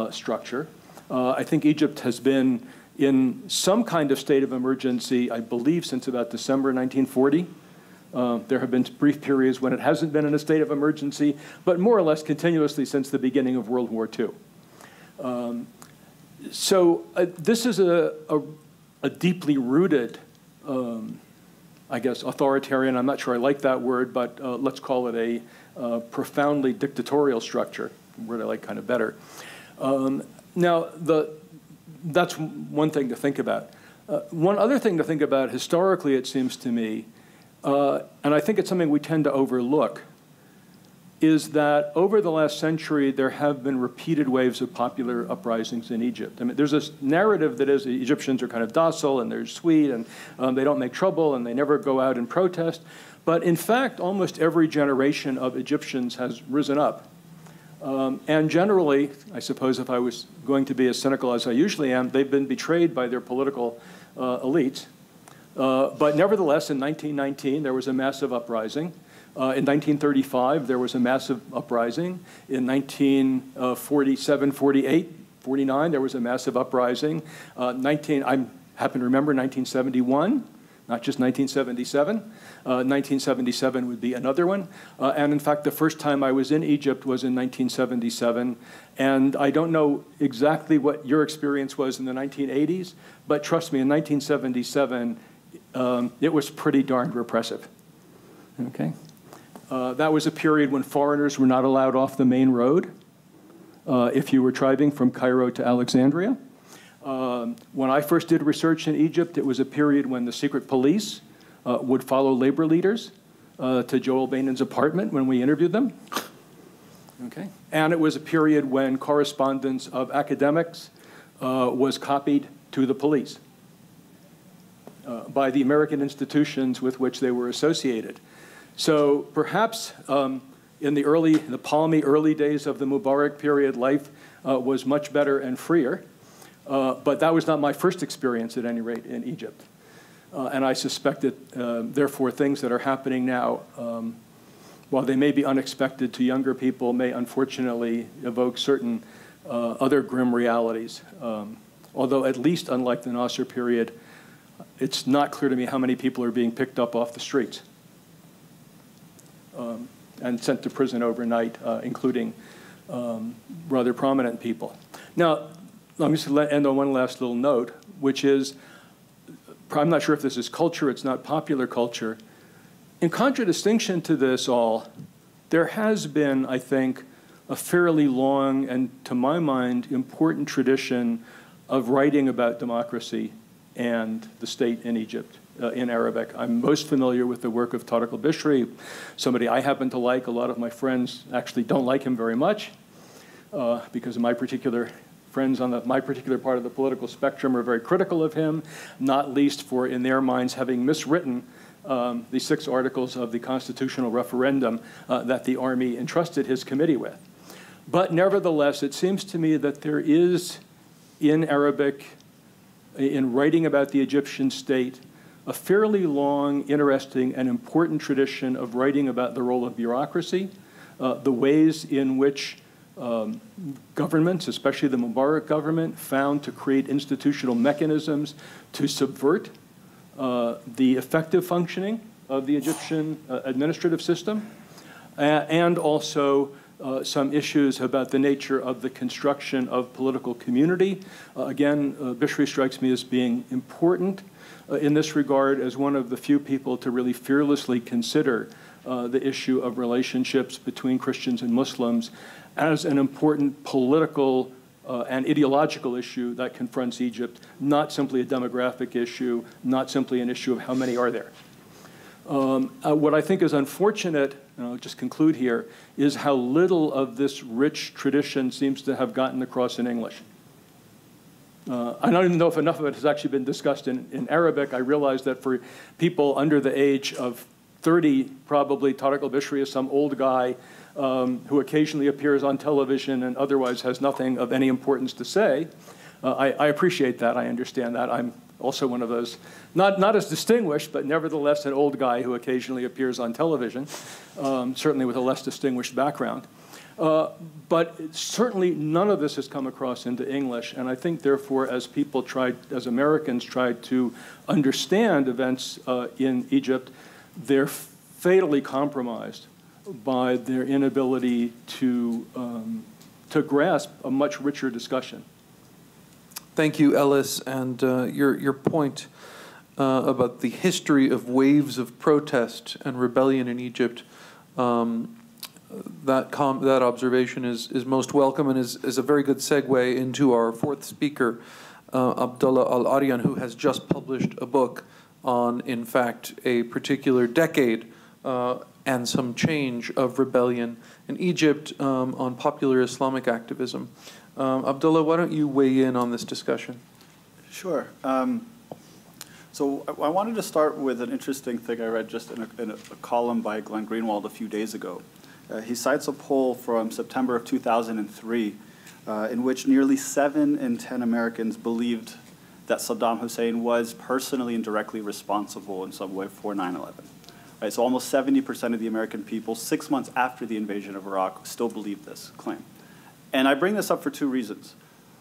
structure. I think Egypt has been in some kind of state of emergency, I believe, since about December 1940. There have been brief periods when it hasn't been in a state of emergency, but more or less continuously since the beginning of World War II. This is a deeply rooted, I guess, authoritarian, I'm not sure I like that word, but let's call it a profoundly dictatorial structure, a word I like kind of better. Now, that's one thing to think about. One other thing to think about historically, it seems to me, and I think it's something we tend to overlook, is that over the last century, there have been repeated waves of popular uprisings in Egypt. I mean, there's this narrative that is the Egyptians are kind of docile and they're sweet and they don't make trouble and they never go out and protest. But in fact, almost every generation of Egyptians has risen up. And generally, I suppose if I was going to be as cynical as I usually am, they've been betrayed by their political elites. But nevertheless, in 1919, there was a massive uprising. In 1935, there was a massive uprising. In 1947, 48, 49, there was a massive uprising. I happen to remember 1971, not just 1977. 1977 would be another one. And in fact, the first time I was in Egypt was in 1977. And I don't know exactly what your experience was in the 1980s, but trust me, in 1977, it was pretty darn repressive. Okay? That was a period when foreigners were not allowed off the main road if you were driving from Cairo to Alexandria. When I first did research in Egypt, it was a period when the secret police would follow labor leaders to Joel Bainen's apartment when we interviewed them. Okay. And it was a period when correspondence of academics was copied to the police by the American institutions with which they were associated. So perhaps in the palmy early days of the Mubarak period, life was much better and freer. But that was not my first experience, at any rate, in Egypt. And I suspect that, therefore, things that are happening now, while they may be unexpected to younger people, may unfortunately evoke certain other grim realities. Although, at least unlike the Nasser period, it's not clear to me how many people are being picked up off the streets and sent to prison overnight, including rather prominent people. Now, let me just end on one last little note, which is, I'm not sure if this is culture, it's not popular culture. In contradistinction to this all, there has been, I think, a fairly long and, to my mind, important tradition of writing about democracy and the state in Egypt in Arabic. I'm most familiar with the work of Tariq al-Bishri, somebody I happen to like. A lot of my friends actually don't like him very much because of my particular friends on my particular part of the political spectrum are very critical of him, not least for, in their minds, having miswritten the 6 articles of the constitutional referendum that the army entrusted his committee with. But nevertheless, it seems to me that there is, in Arabic, in writing about the Egyptian state, a fairly long, interesting, and important tradition of writing about the role of bureaucracy, the ways in which Governments, especially the Mubarak government, found to create institutional mechanisms to subvert the effective functioning of the Egyptian administrative system, and also some issues about the nature of the construction of political community. Again, Bishri strikes me as being important in this regard, as one of the few people to really fearlessly consider the issue of relationships between Christians and Muslims as an important political and ideological issue that confronts Egypt, not simply a demographic issue, not simply an issue of how many are there. What I think is unfortunate, and I'll just conclude here, is how little of this rich tradition seems to have gotten across in English. I don't even know if enough of it has actually been discussed in Arabic. I realize that for people under the age of 30, probably Tariq al-Bishri is some old guy who occasionally appears on television and otherwise has nothing of any importance to say. I appreciate that. I understand that. I'm also one of those, not as distinguished, but nevertheless an old guy who occasionally appears on television, certainly with a less distinguished background. But certainly none of this has come across into English, and I think therefore as people tried, as Americans tried to understand events in Egypt, they're fatally compromised by their inability to grasp a much richer discussion. Thank you, Ellis, and your point about the history of waves of protest and rebellion in Egypt, that observation is most welcome and is a very good segue into our fourth speaker, Abdullah Al-Arian, who has just published a book on, in fact, a particular decade and some change of rebellion in Egypt on popular Islamic activism. Abdullah, why don't you weigh in on this discussion? Sure. So I wanted to start with an interesting thing I read just in a column by Glenn Greenwald a few days ago. He cites a poll from September of 2003 in which nearly 7 in 10 Americans believed that Saddam Hussein was personally and directly responsible in some way for 9/11. Right, so almost 70% of the American people, 6 months after the invasion of Iraq, still believe this claim. And I bring this up for 2 reasons.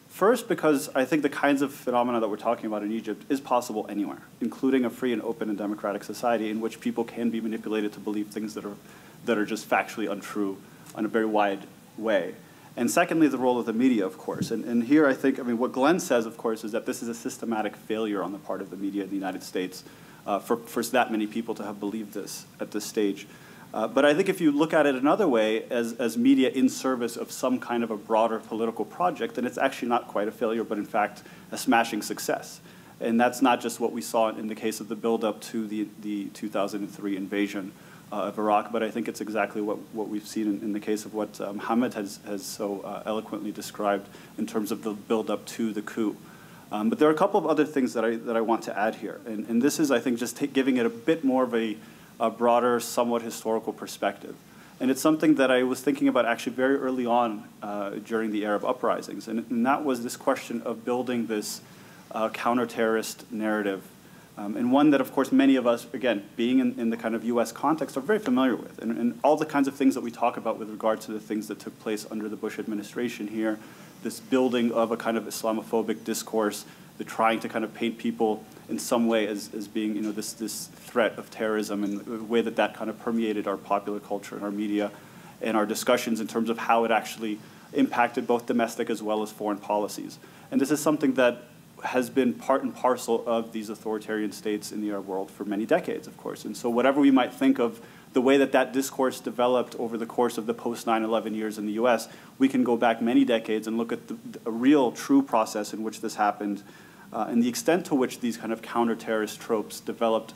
First, because I think the kinds of phenomena that we're talking about in Egypt is possible anywhere, including a free and open and democratic society in which people can be manipulated to believe things that are just factually untrue in a very wide way. And secondly, the role of the media, of course. And here I think, I mean, what Glenn says, of course, is that this is a systematic failure on the part of the media in the United States for that many people to have believed this at this stage. But I think if you look at it another way, as media in service of some kind of a broader political project, then it's actually not quite a failure, but in fact a smashing success. And that's not just what we saw in the case of the buildup to the 2003 invasion of Iraq, but I think it's exactly what we've seen in the case of what Mohamad has so eloquently described in terms of the buildup to the coup. But there are a couple of other things that I want to add here. And this is, I think, just giving it a bit more of a broader, somewhat historical perspective. And it's something that I was thinking about actually very early on during the Arab uprisings. And that was this question of building this counter-terrorist narrative. And one that, of course, many of us, again, being in the kind of US context, are very familiar with. And all the kinds of things that we talk about with regard to the things that took place under the Bush administration here, this building of a kind of Islamophobic discourse, the trying to kind of paint people in some way as being, you know, this threat of terrorism, and the way that kind of permeated our popular culture and our media and our discussions in terms of how it actually impacted both domestic as well as foreign policies. And this is something that has been part and parcel of these authoritarian states in the Arab world for many decades, of course. And so whatever we might think of the way that discourse developed over the course of the post-9/11 years in the US, we can go back many decades and look at a real, true process in which this happened, and the extent to which these kind of counter-terrorist tropes developed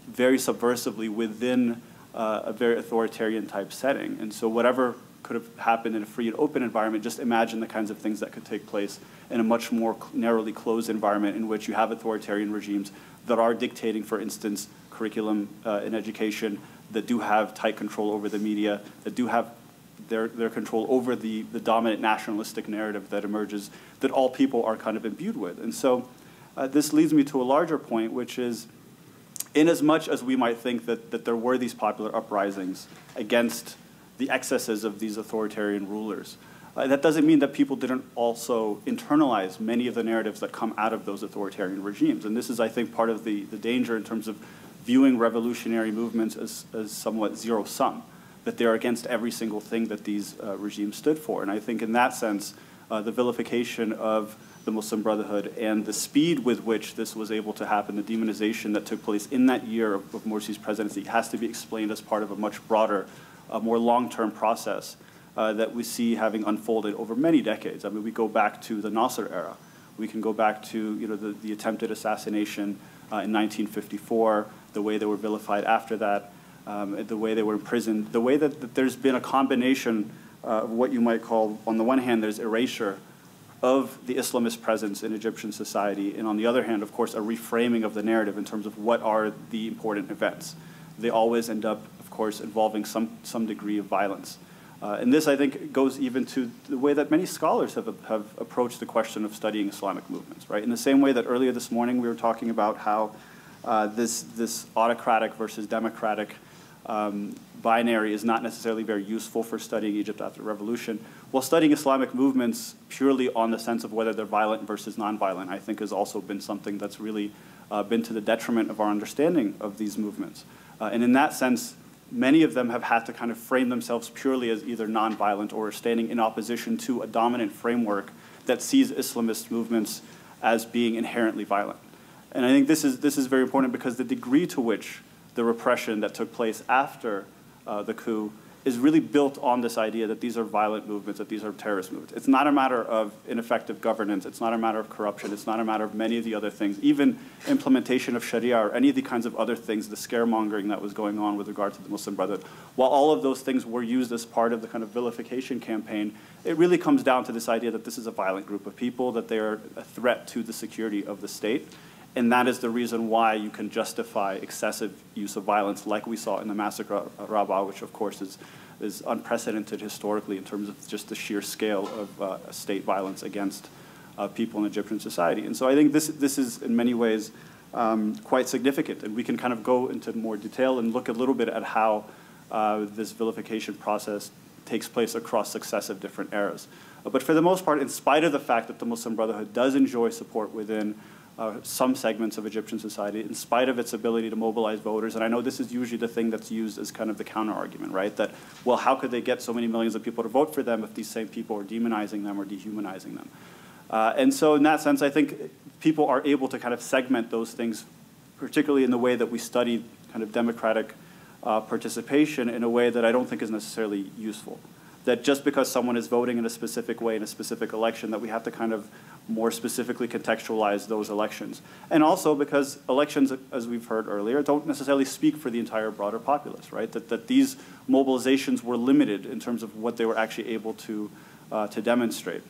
very subversively within a very authoritarian type setting. And so whatever could have happened in a free and open environment, just imagine the kinds of things that could take place in a much more narrowly closed environment in which you have authoritarian regimes that are dictating, for instance, curriculum in education, that do have tight control over the media, that do have their control over the dominant nationalistic narrative that emerges, that all people are kind of imbued with. And so this leads me to a larger point, which is, in as much as we might think that there were these popular uprisings against the excesses of these authoritarian rulers, That doesn't mean that people didn't also internalize many of the narratives that come out of those authoritarian regimes. And this is, I think, part of the danger in terms of viewing revolutionary movements as somewhat zero-sum, that they're against every single thing that these regimes stood for. And I think in that sense, the vilification of the Muslim Brotherhood and the speed with which this was able to happen, the demonization that took place in that year of Morsi's presidency, has to be explained as part of a much broader, more long-term process that we see having unfolded over many decades. I mean, we go back to the Nasser era. We can go back to the attempted assassination in 1954, the way they were vilified after that, the way they were imprisoned, the way that there's been a combination of what you might call, on the one hand, there's erasure of the Islamist presence in Egyptian society, and on the other hand, of course, a reframing of the narrative in terms of what are the important events. They always end up, of course, involving some degree of violence. And this, I think, goes even to the way that many scholars have approached the question of studying Islamic movements, right? In the same way that earlier this morning we were talking about how this autocratic versus democratic binary is not necessarily very useful for studying Egypt after the revolution. While studying Islamic movements purely on the sense of whether they're violent versus nonviolent, I think has also been something that's really been to the detriment of our understanding of these movements. And in that sense, many of them have had to kind of frame themselves purely as either nonviolent or standing in opposition to a dominant framework that sees Islamist movements as being inherently violent. And I think this is very important because the degree to which the repression that took place after the coup is really built on this idea that these are violent movements, that these are terrorist movements. It's not a matter of ineffective governance. It's not a matter of corruption. It's not a matter of many of the other things, even implementation of Sharia or any of the kinds of other things, the scaremongering that was going on with regard to the Muslim Brotherhood. While all of those things were used as part of the kind of vilification campaign, it really comes down to this idea that this is a violent group of people, that they are a threat to the security of the state. And that is the reason why you can justify excessive use of violence like we saw in the massacre of Rabaa, which of course is unprecedented historically in terms of just the sheer scale of state violence against people in Egyptian society. And so I think this is in many ways quite significant. And we can kind of go into more detail and look a little bit at how this vilification process takes place across successive different eras. But for the most part, in spite of the fact that the Muslim Brotherhood does enjoy support within some segments of Egyptian society, in spite of its ability to mobilize voters. And I know this is usually the thing that's used as kind of the counter-argument, right? That, well, how could they get so many millions of people to vote for them if these same people are demonizing them or dehumanizing them? And so in that sense, I think people are able to kind of segment those things, particularly in the way that we study kind of democratic participation in a way that I don't think is necessarily useful. That just because someone is voting in a specific way in a specific election, that we have to kind of more specifically contextualize those elections. And also because elections, as we've heard earlier, don't necessarily speak for the entire broader populace, right? That these mobilizations were limited in terms of what they were actually able to demonstrate.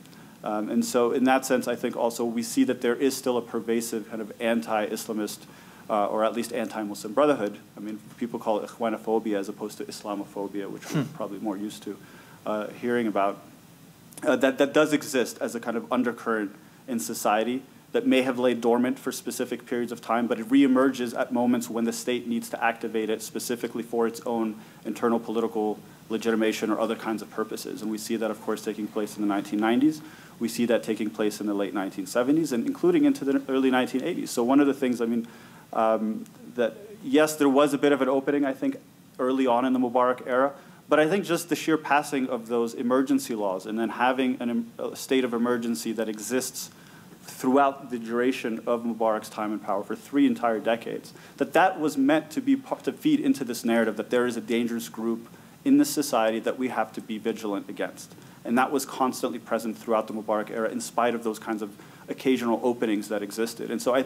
And so in that sense, I think also we see that there is still a pervasive kind of anti-Islamist or at least anti-Muslim Brotherhood. I mean, people call it Ikhwanophobia as opposed to Islamophobia, which we're probably more used to hearing about. That does exist as a kind of undercurrent in society that may have laid dormant for specific periods of time, but it reemerges at moments when the state needs to activate it specifically for its own internal political legitimation or other kinds of purposes. And we see that, of course, taking place in the 1990s. We see that taking place in the late 1970s and including into the early 1980s. So one of the things, I mean, that yes, there was a bit of an opening, I think, early on in the Mubarak era, but I think just the sheer passing of those emergency laws and then having a state of emergency that exists throughout the duration of Mubarak's time in power for 3 entire decades, that was meant to feed into this narrative that there is a dangerous group in this society that we have to be vigilant against. And that was constantly present throughout the Mubarak era in spite of those kinds of occasional openings that existed. And so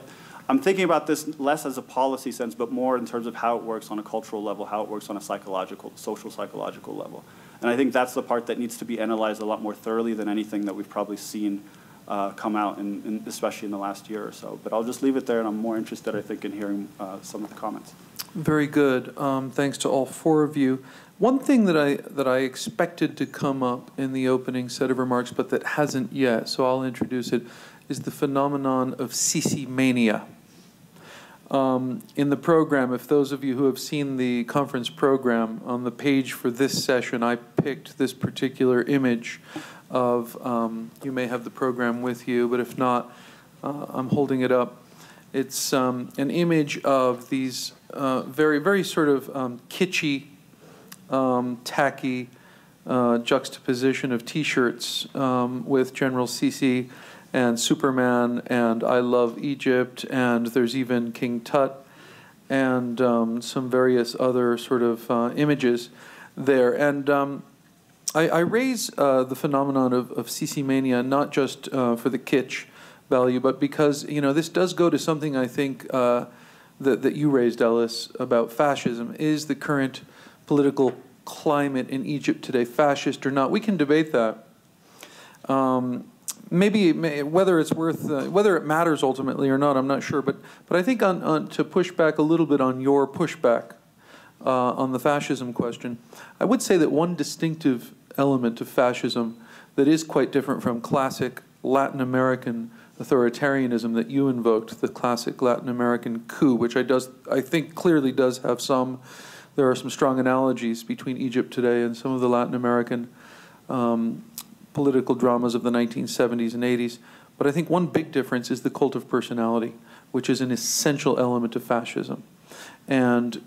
I'm thinking about this less as a policy sense, but more in terms of how it works on a cultural level, how it works on a psychological, social psychological level. And I think that's the part that needs to be analyzed a lot more thoroughly than anything that we've probably seen come out, especially in the last year or so. But I'll just leave it there, and I'm more interested, I think, in hearing some of the comments. Very good. Thanks to all 4 of you. One thing that I expected to come up in the opening set of remarks, but that hasn't yet, so I'll introduce it, is the phenomenon of Sisi mania. In the program, if those of you who have seen the conference program, on the page for this session, I picked this particular image of, you may have the program with you, but if not, I'm holding it up. It's an image of these very, very sort of kitschy, tacky juxtaposition of T-shirts with General Sisi and Superman and I Love Egypt, and there's even King Tut and some various other sort of images there. And I raise the phenomenon of Sisi mania not just for the kitsch value, but because, you know, this does go to something I think that you raised, Ellis, about fascism. Is the current political climate in Egypt today fascist or not? We can debate that. Maybe whether it's worth, whether it matters ultimately or not, I'm not sure. But I think to push back a little bit on your pushback on the fascism question, I would say that one distinctive element of fascism that is quite different from classic Latin American authoritarianism that you invoked, the classic Latin American coup, which I think clearly does have some. There are some strong analogies between Egypt today and some of the Latin American political dramas of the 1970s and 80s. But I think one big difference is the cult of personality, which is an essential element of fascism. And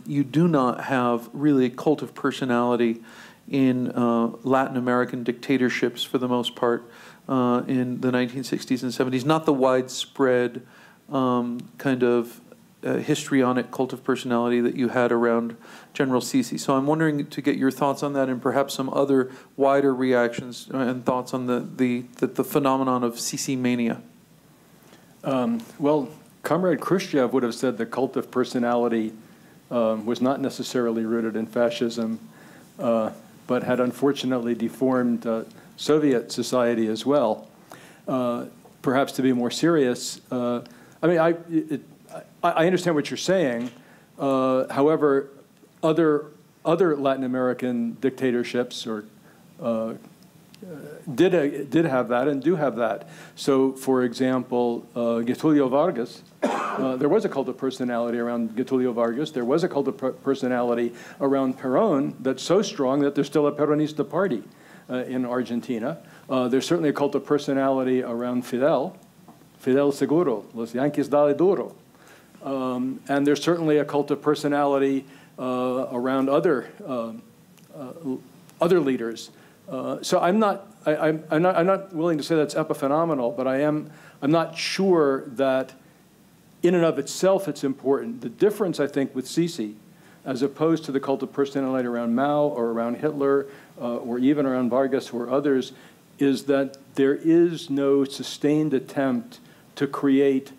you do not have really a cult of personality in Latin American dictatorships for the most part in the 1960s and 70s. Not the widespread kind of histrionic cult of personality that you had around General Sisi. So I'm wondering to get your thoughts on that and perhaps some other wider reactions and thoughts on the phenomenon of Sisi mania. Well, Comrade Khrushchev would have said the cult of personality was not necessarily rooted in fascism, but had unfortunately deformed Soviet society as well. Perhaps to be more serious, I understand what you're saying. However, other Latin American dictatorships did have that and do have that. So, for example, Getulio Vargas, there was a cult of personality around Getulio Vargas. There was a cult of personality around Perón that's so strong that there's still a Peronista party in Argentina. There's certainly a cult of personality around Fidel Seguro, Los Yankees Dale Duro. And there's certainly a cult of personality around other leaders. So I'm not willing to say that's epiphenomenal, but I'm not sure that in and of itself it's important. The difference, I think, with Sisi, as opposed to the cult of personality around Mao or around Hitler or even around Vargas or others, is that there is no sustained attempt to create,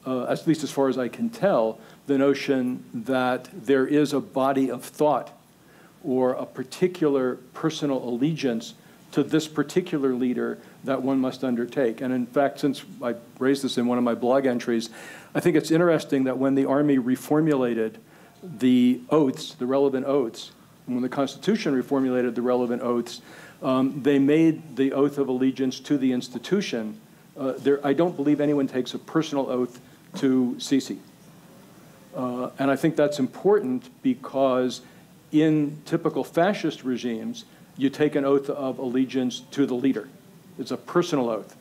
at least as far as I can tell, the notion that there is a body of thought or a particular personal allegiance to this particular leader that one must undertake. And in fact, since I raised this in one of my blog entries, I think it's interesting that when the Army reformulated the oaths, the relevant oaths, when the Constitution reformulated the relevant oaths, they made the oath of allegiance to the institution. I don't believe anyone takes a personal oath to Sisi. And I think that's important because in typical fascist regimes, you take an oath of allegiance to the leader. It's a personal oath.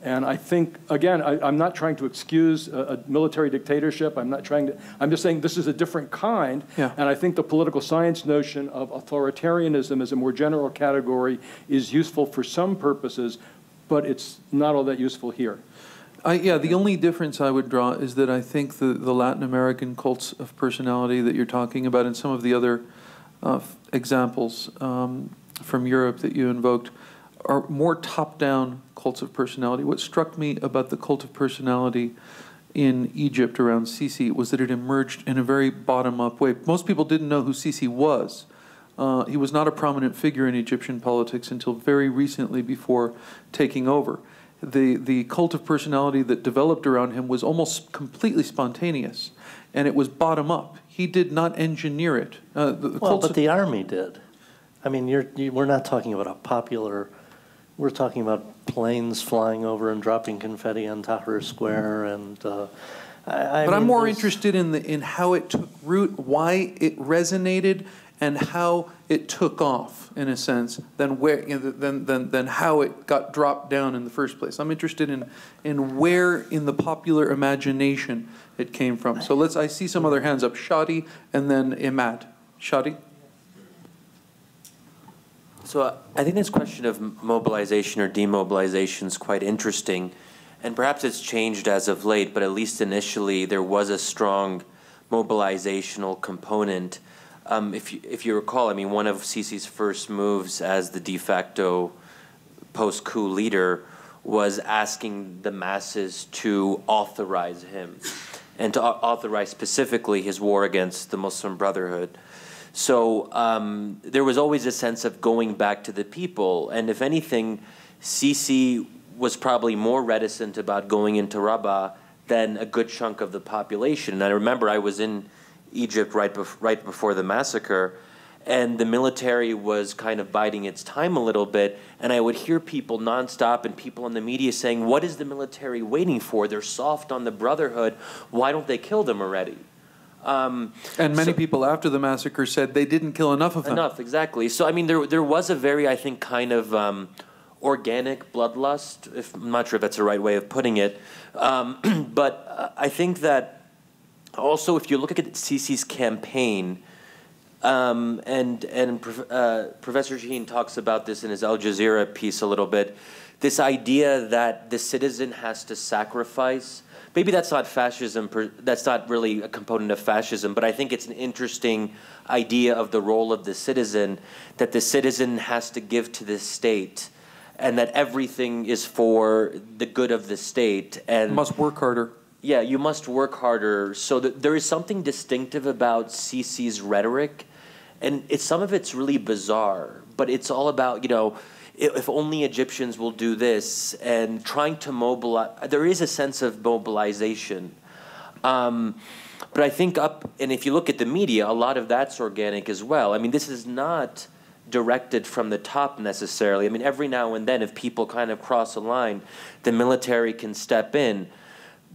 And I think, again, I'm not trying to excuse a military dictatorship. I'm just saying this is a different kind. Yeah. And I think the political science notion of authoritarianism as a more general category is useful for some purposes, but it's not all that useful here. Yeah, the only difference I would draw is that I think the Latin American cults of personality that you're talking about and some of the other examples from Europe that you invoked are more top-down cults of personality. What struck me about the cult of personality in Egypt around Sisi was that it emerged in a very bottom-up way. Most people didn't know who Sisi was. He was not a prominent figure in Egyptian politics until very recently before taking over. The cult of personality that developed around him was almost completely spontaneous, and it was bottom-up. He did not engineer it. But the army did. I mean, we're not talking about a popular. We're talking about planes flying over and dropping confetti on Tahrir Square, and. But I'm more interested in how it took root, why it resonated, and how it took off, in a sense, than how it got dropped down in the first place. I'm interested in where in the popular imagination it came from. So I see some other hands up. Shadi and then Imad. Shadi? So I think this question of mobilization or demobilization is quite interesting, and perhaps it's changed as of late, but at least initially there was a strong mobilizational component. If you recall, I mean, one of Sisi's first moves as the de facto post-coup leader was asking the masses to authorize him, and to authorize specifically his war against the Muslim Brotherhood. So there was always a sense of going back to the people, and if anything, Sisi was probably more reticent about going into Rabaa than a good chunk of the population. And I remember I was in Egypt right before the massacre, and the military was kind of biding its time a little bit, and I would hear people nonstop and people in the media saying, what is the military waiting for? They're soft on the Brotherhood. Why don't they kill them already? And many people after the massacre said they didn't kill enough of them. Enough, exactly. So, I mean, there was a very, I think, kind of organic bloodlust. I'm not sure if that's the right way of putting it. But I think that also if you look at Sisi's campaign, Professor Shaheen talks about this in his Al Jazeera piece a little bit, this idea that the citizen has to sacrifice. Maybe that's not fascism, that's not really a component of fascism, but I think it's an interesting idea of the role of the citizen, that the citizen has to give to the state, and that everything is for the good of the state. And must work harder. Yeah, you must work harder. So there is something distinctive about Sisi's rhetoric, and some of it's really bizarre, but it's all about, you know, if only Egyptians will do this, and trying to mobilize. There is a sense of mobilization. But I think and if you look at the media, a lot of that's organic as well. I mean, this is not directed from the top necessarily. I mean, every now and then, if people kind of cross a line, the military can step in.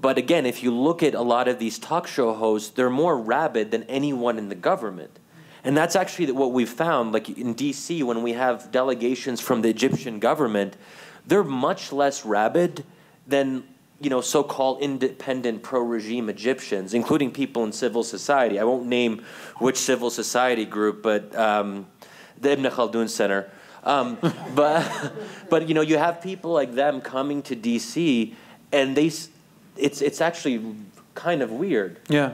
But again, if you look at a lot of these talk show hosts, they're more rabid than anyone in the government. And that's actually what we've found, like in DC, when we have delegations from the Egyptian government, they're much less rabid than, you know, so-called independent pro-regime Egyptians, including people in civil society. I won't name which civil society group, but the Ibn Khaldun Center. But you know, you have people like them coming to DC, and it's actually kind of weird. Yeah.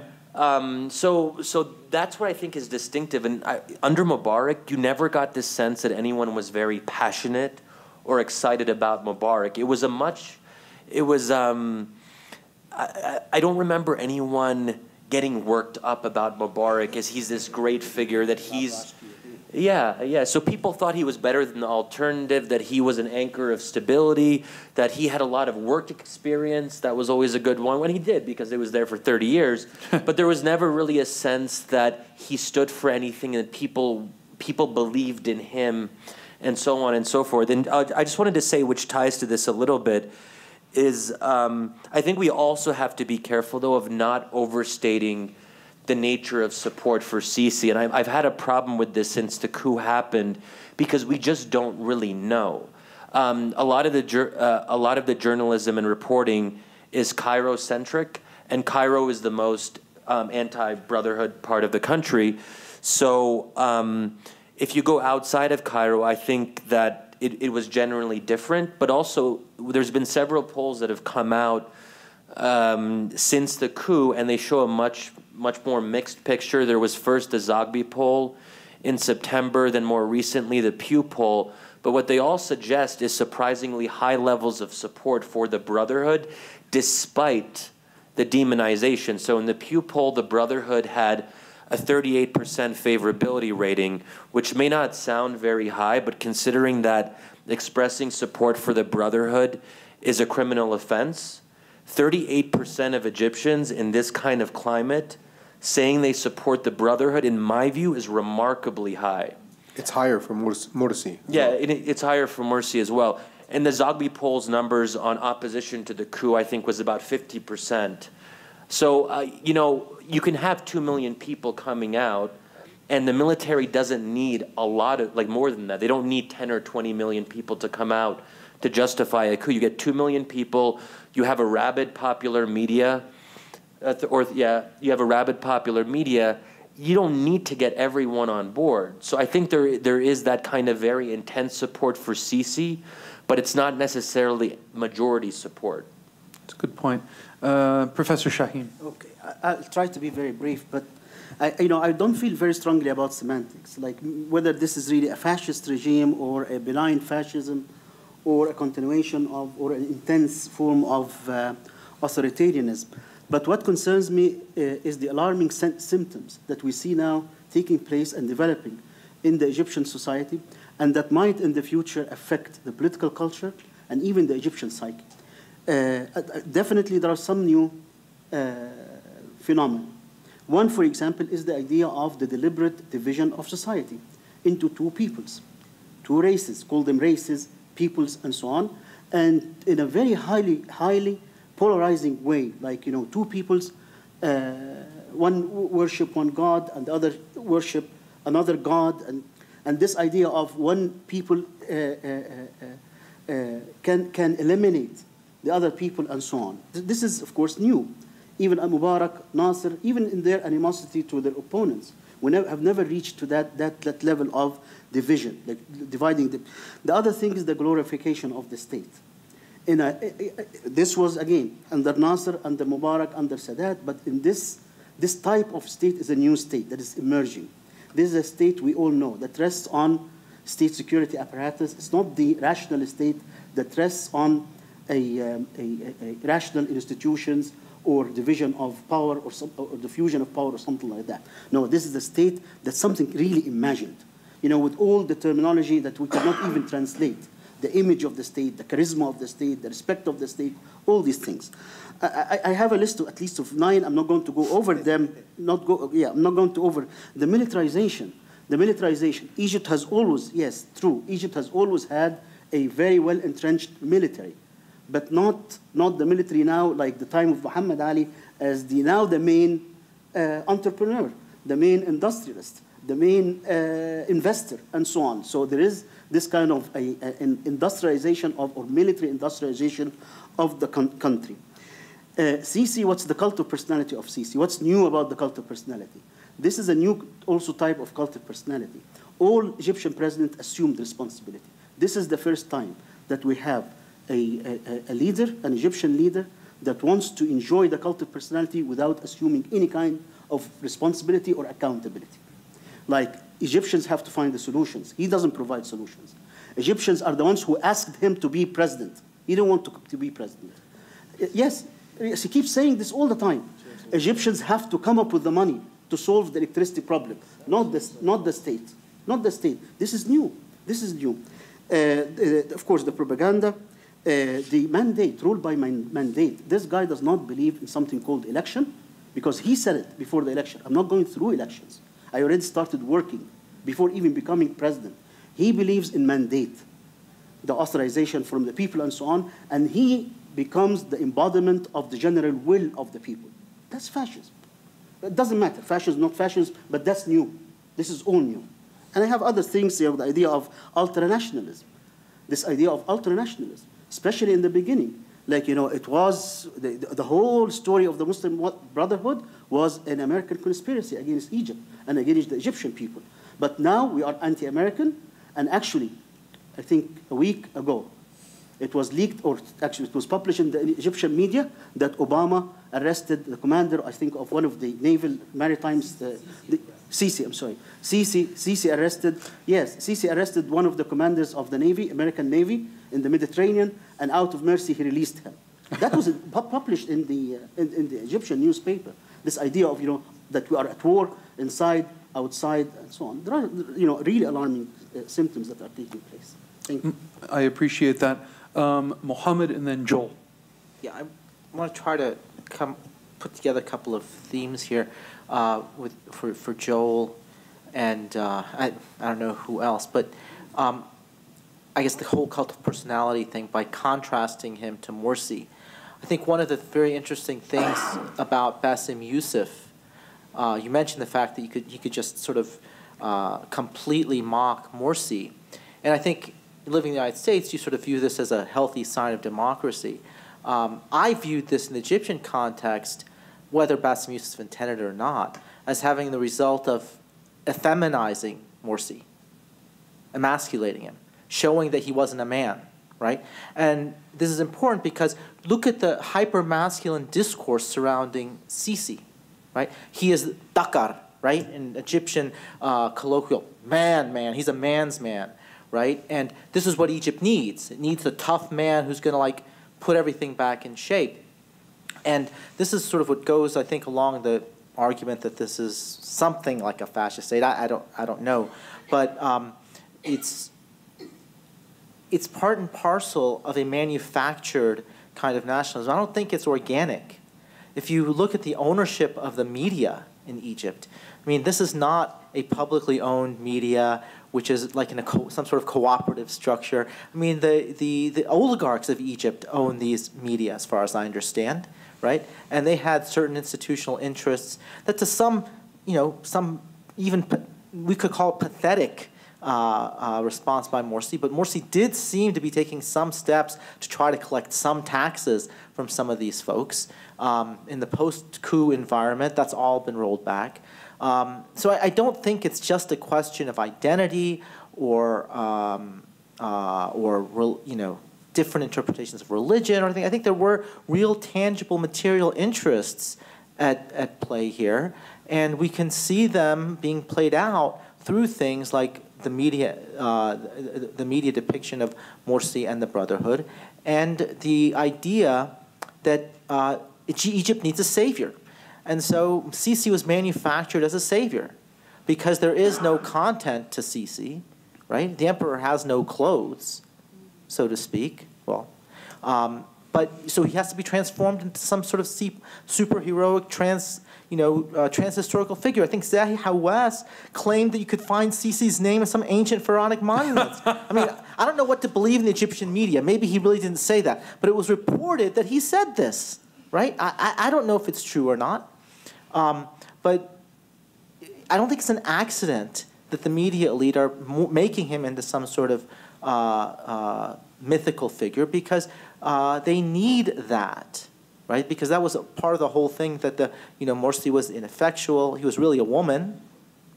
So that's what I think is distinctive. And under Mubarak, you never got this sense that anyone was very passionate or excited about Mubarak. I don't remember anyone getting worked up about Mubarak as he's this great figure, that he's... Yeah. So people thought he was better than the alternative, that he was an anchor of stability, that he had a lot of work experience. That was always a good one when he did, because it was there for 30 years. But there was never really a sense that he stood for anything, and that people believed in him, and so on and so forth. And I just wanted to say, which ties to this a little bit, is I think we also have to be careful, though, of not overstating the nature of support for Sisi. And I've had a problem with this since the coup happened, because we just don't really know. A lot of the journalism and reporting is Cairo-centric, and Cairo is the most anti-brotherhood part of the country. So if you go outside of Cairo, I think that it was generally different. But also, there's been several polls that have come out since the coup, and they show a much more mixed picture. There was first the Zogby poll in September, then more recently the Pew poll. But what they all suggest is surprisingly high levels of support for the Brotherhood, despite the demonization. So in the Pew poll, the Brotherhood had a 38% favorability rating, which may not sound very high, but considering that expressing support for the Brotherhood is a criminal offense, 38% of Egyptians in this kind of climate saying they support the Brotherhood, in my view, is remarkably high. It's higher for Morsi. Yeah, it's higher for Morsi as well. And the Zogby poll's numbers on opposition to the coup, I think, was about 50%. So, you know, you can have 2 million people coming out, And the military doesn't need a lot of, like more than that. They don't need 10 or 20 million people to come out to justify a coup. You get 2 million people, you have a rabid popular media, you have a rabid popular media, you don't need to get everyone on board. So I think there is that kind of very intense support for Sisi, but it's not necessarily majority support. That's a good point. Professor Shaheen. Okay, I'll try to be very brief, but I don't feel very strongly about semantics, like whether this is really a fascist regime or a benign fascism or a continuation of, or an intense form of authoritarianism. But what concerns me is the alarming symptoms that we see now taking place and developing in the Egyptian society, and that might in the future affect the political culture and even the Egyptian psyche. Definitely there are some new phenomena. One, for example, is the idea of the deliberate division of society into two peoples, two races, call them races, peoples, and so on, and in a very highly polarizing way, like, two peoples, one worship one god and the other worship another god, and this idea of one people can eliminate the other people and so on. This is, of course, new. Even Mubarak, Nasser, even in their animosity to their opponents, have never reached to that level of division, like dividing. The other thing is the glorification of the state. This was, again, under Nasser, under Mubarak, under Sadat, but in this type of state is a new state that is emerging. This is a state we all know that rests on state security apparatus. It's not the rational state that rests on a rational institutions or division of power or diffusion of power or something like that. No, this is a state that's something really imagined, with all the terminology that we cannot even translate. The image of the state, the charisma of the state, the respect of the state, all these things. I have a list of at least of 9. I'm not going to go over them. I'm not going to over the militarization. The militarization. Egypt has always, yes, true. Egypt has always had a very well entrenched military, but not the military now, like the time of Muhammad Ali, as the main entrepreneur, the main industrialist, the main investor, and so on. So there is this kind of an industrialization or military industrialization of the country. Sisi, what's the cult of personality of Sisi? What's new about the cult of personality? This is a new also type of cult of personality. All Egyptian presidents assumed responsibility. This is the first time that we have a leader, an Egyptian leader, that wants to enjoy the cult of personality without assuming any kind of responsibility or accountability. Like, Egyptians have to find the solutions. He doesn't provide solutions. Egyptians are the ones who asked him to be president. He didn't want to be president. Yes, he keeps saying this all the time. Egyptians have to come up with the money to solve the electricity problem, not the state. Not the state. This is new. This is new. Of course, the propaganda, the mandate, ruled by mandate. This guy does not believe in something called election, because he said it before the election. I'm not going through elections. I already started working before even becoming president. He believes in mandate, the authorization from the people and so on, and he becomes the embodiment of the general will of the people. That's fascism. It doesn't matter, fascism, not fascism, but that's new. This is all new. And I have other things here, the idea of ultranationalism. This idea of ultranationalism, especially in the beginning. Like, it was, the whole story of the Muslim Brotherhood was an American conspiracy against Egypt and against the Egyptian people. But now we are anti-American, and actually, I think a week ago, it was leaked, or actually it was published in the Egyptian media, that Obama arrested the commander, I think, of one of the naval maritime, Sisi, I'm sorry. Sisi arrested one of the commanders of the Navy, American Navy, in the Mediterranean, and out of mercy, he released him. That was published in the Egyptian newspaper. This idea of, that we are at war, inside, outside, and so on. There are, really alarming symptoms that are taking place. Thank you. I appreciate that. Mohammed and then Joel. Yeah, I want to try to put together a couple of themes here for Joel and I don't know who else, but I guess the whole cult of personality thing by contrasting him to Morsi. I think one of the very interesting things about Bassem Youssef, you mentioned the fact that he could just sort of completely mock Morsi. And I think living in the United States, you sort of view this as a healthy sign of democracy. I viewed this in the Egyptian context, whether Bassem Youssef intended it or not, as having the result of effeminizing Morsi, emasculating him, showing that he wasn't a man, right? And this is important because look at the hyper-masculine discourse surrounding Sisi, right? He is Dakar, right? In Egyptian colloquial, man, he's a man's man, right? And this is what Egypt needs. It needs a tough man who's going to like put everything back in shape. And this is sort of what goes, I think, along the argument that this is something like a fascist state. I don't know, but it's part and parcel of a manufactured kind of nationalism. I don't think it's organic. If you look at the ownership of the media in Egypt, I mean, this is not a publicly owned media which is like in some sort of cooperative structure. I mean, the oligarchs of Egypt own these media, as far as I understand, right? And they had certain institutional interests that to some, some even, we could call it pathetic response by Morsi, but Morsi did seem to be taking some steps to try to collect some taxes from some of these folks. In the post-coup environment, that's all been rolled back. So I don't think it's just a question of identity or different interpretations of religion or anything. I think there were real tangible material interests at play here, and we can see them being played out through things like the media depiction of Morsi and the Brotherhood, and the idea that Egypt needs a savior. And so Sisi was manufactured as a savior because there is no content to Sisi, right? The emperor has no clothes, so to speak. Well, but so he has to be transformed into some sort of superheroic trans-historical figure. I think Zahi Hawass claimed that you could find Sisi's name in some ancient pharaonic monuments. I mean, I don't know what to believe in the Egyptian media. Maybe he really didn't say that, but it was reported that he said this, right? I don't know if it's true or not. But I don't think it's an accident that the media elite are making him into some sort of mythical figure because they need that, right? Because that was a part of the whole thing that Morsi was ineffectual. He was really a woman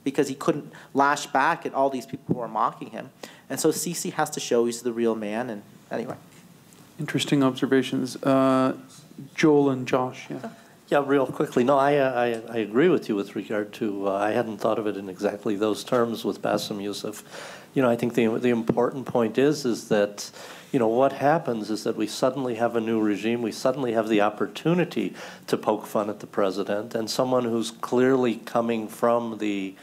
because he couldn't lash back at all these people who are mocking him. And so Sisi has to show he's the real man. And anyway. Interesting observations. Joel and Josh, yeah. Yeah, real quickly. No, I agree with you with regard to, I hadn't thought of it in exactly those terms with Bassem Youssef. I think the important point is that, what happens is that we suddenly have a new regime, we suddenly have the opportunity to poke fun at the president, and someone who's clearly coming from the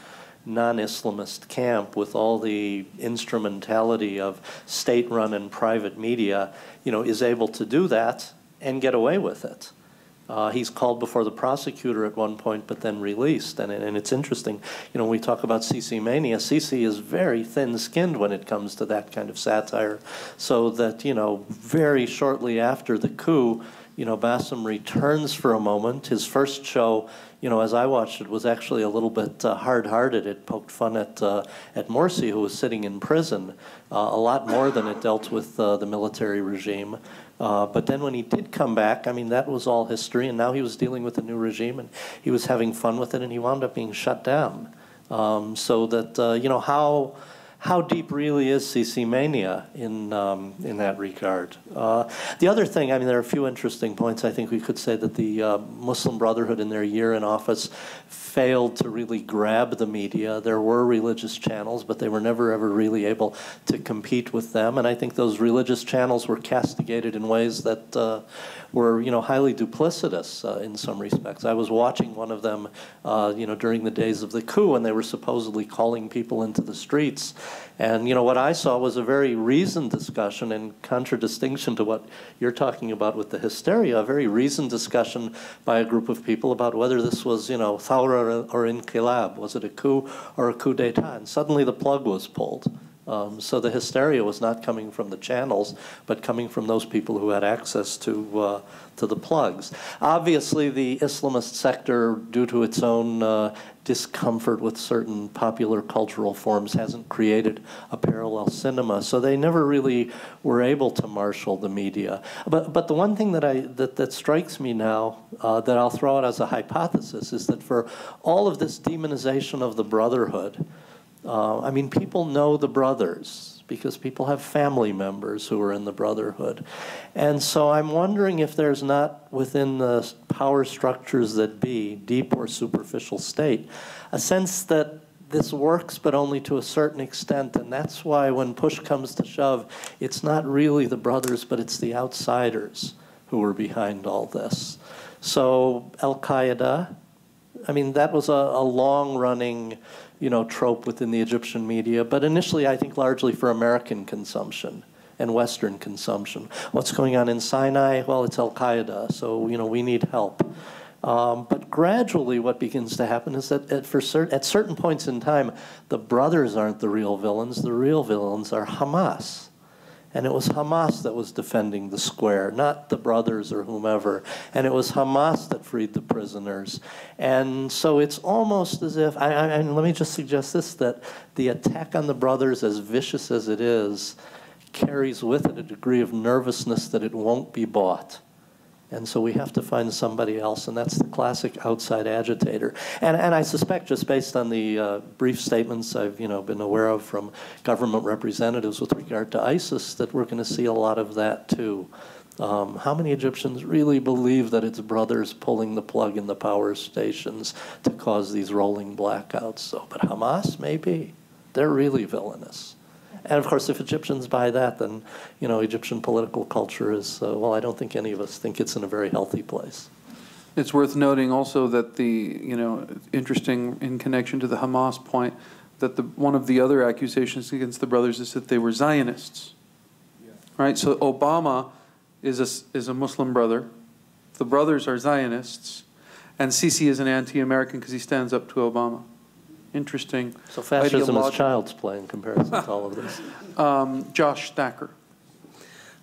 non-Islamist camp with all the instrumentality of state-run and private media, is able to do that and get away with it. He's called before the prosecutor at one point, but then released. And it's interesting, when we talk about Sisi mania, Sisi is very thin-skinned when it comes to that kind of satire. So that, very shortly after the coup, Bassem returns for a moment. His first show, as I watched it, was actually a little bit hard-hearted. It poked fun at Morsi, who was sitting in prison, a lot more than it dealt with the military regime. But then when he did come back, I mean, that was all history, and now he was dealing with a new regime, and he was having fun with it, and he wound up being shut down. So that, how deep really is Sisi mania in that regard? The other thing, I mean, there are a few interesting points. I think we could say that the Muslim Brotherhood in their year in office failed to really grab the media. There were religious channels, but they were never ever really able to compete with them. And I think those religious channels were castigated in ways that were, highly duplicitous in some respects. I was watching one of them, during the days of the coup, and they were supposedly calling people into the streets. And, what I saw was a very reasoned discussion, in contradistinction to what you're talking about with the hysteria, a very reasoned discussion by a group of people about whether this was, Thawra or inqilab. Was it a coup or a coup d'etat? And suddenly the plug was pulled. So the hysteria was not coming from the channels, but coming from those people who had access to the plugs. Obviously, the Islamist sector, due to its own discomfort with certain popular cultural forms, hasn't created a parallel cinema. So they never really were able to marshal the media. But the one thing that strikes me now, that I'll throw out as a hypothesis, is that for all of this demonization of the Brotherhood, I mean, people know the brothers because people have family members who are in the Brotherhood. And so I'm wondering if there's not within the power structures that be, deep or superficial state, a sense that this works but only to a certain extent, and that's why when push comes to shove, it's not really the brothers, but it's the outsiders who are behind all this. So Al-Qaeda, I mean, that was a long-running, trope within the Egyptian media, but initially I think largely for American consumption and Western consumption. What's going on in Sinai? Well, it's Al-Qaeda, so we need help. But gradually what begins to happen is that at certain points in time, the brothers aren't the real villains are Hamas. And it was Hamas that was defending the square, not the brothers or whomever. And it was Hamas that freed the prisoners. And so it's almost as if, and let me just suggest this, that the attack on the brothers, as vicious as it is, carries with it a degree of nervousness that it won't be bought. And so we have to find somebody else, and that's the classic outside agitator. And I suspect, just based on the brief statements I've been aware of from government representatives with regard to ISIS, that we're going to see a lot of that too. How many Egyptians really believe that it's brothers pulling the plug in the power stations to cause these rolling blackouts? So, but Hamas, maybe. They're really villainous. And of course, if Egyptians buy that, then Egyptian political culture is, well, I don't think any of us think it's in a very healthy place. It's worth noting also that interesting in connection to the Hamas point, that one of the other accusations against the brothers is that they were Zionists, right? So Obama is a Muslim brother, the brothers are Zionists, and Sisi is an anti-American because he stands up to Obama. Interesting. So fascism is child's play in comparison to all of this. Josh Thacker.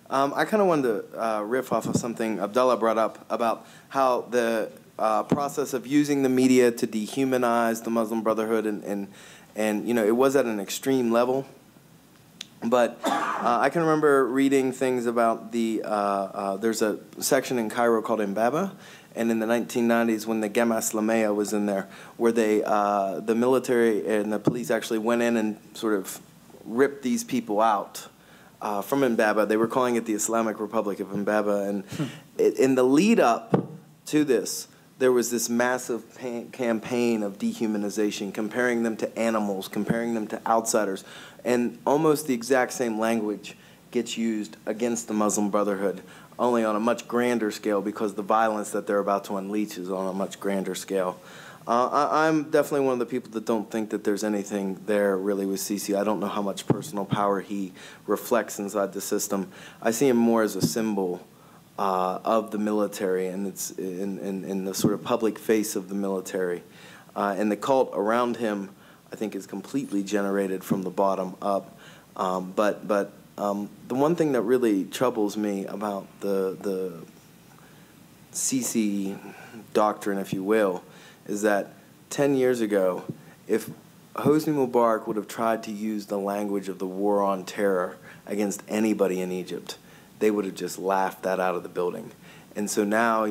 I kind of wanted to riff off of something Abdullah brought up about how the process of using the media to dehumanize the Muslim Brotherhood and it was at an extreme level. But I can remember reading things about there's a section in Cairo called Mbaba, and in the 1990s when the Gamma Islamiyah was in there, where the military and the police actually went in and sort of ripped these people out from Mbaba. They were calling it the Islamic Republic of Mbaba. And in the lead up to this, there was this massive campaign of dehumanization, comparing them to animals, comparing them to outsiders. And almost the exact same language gets used against the Muslim Brotherhood, only on a much grander scale because the violence that they're about to unleash is on a much grander scale. I'm definitely one of the people that don't think that there's anything there really with Sisi. I don't know how much personal power he reflects inside the system. I see him more as a symbol of the military, and it's in the sort of public face of the military. And the cult around him, I think, is completely generated from the bottom up. But the one thing that really troubles me about the Sisi doctrine, if you will, is that 10 years ago, if Hosni Mubarak would have tried to use the language of the war on terror against anybody in Egypt, they would have just laughed that out of the building. And so now,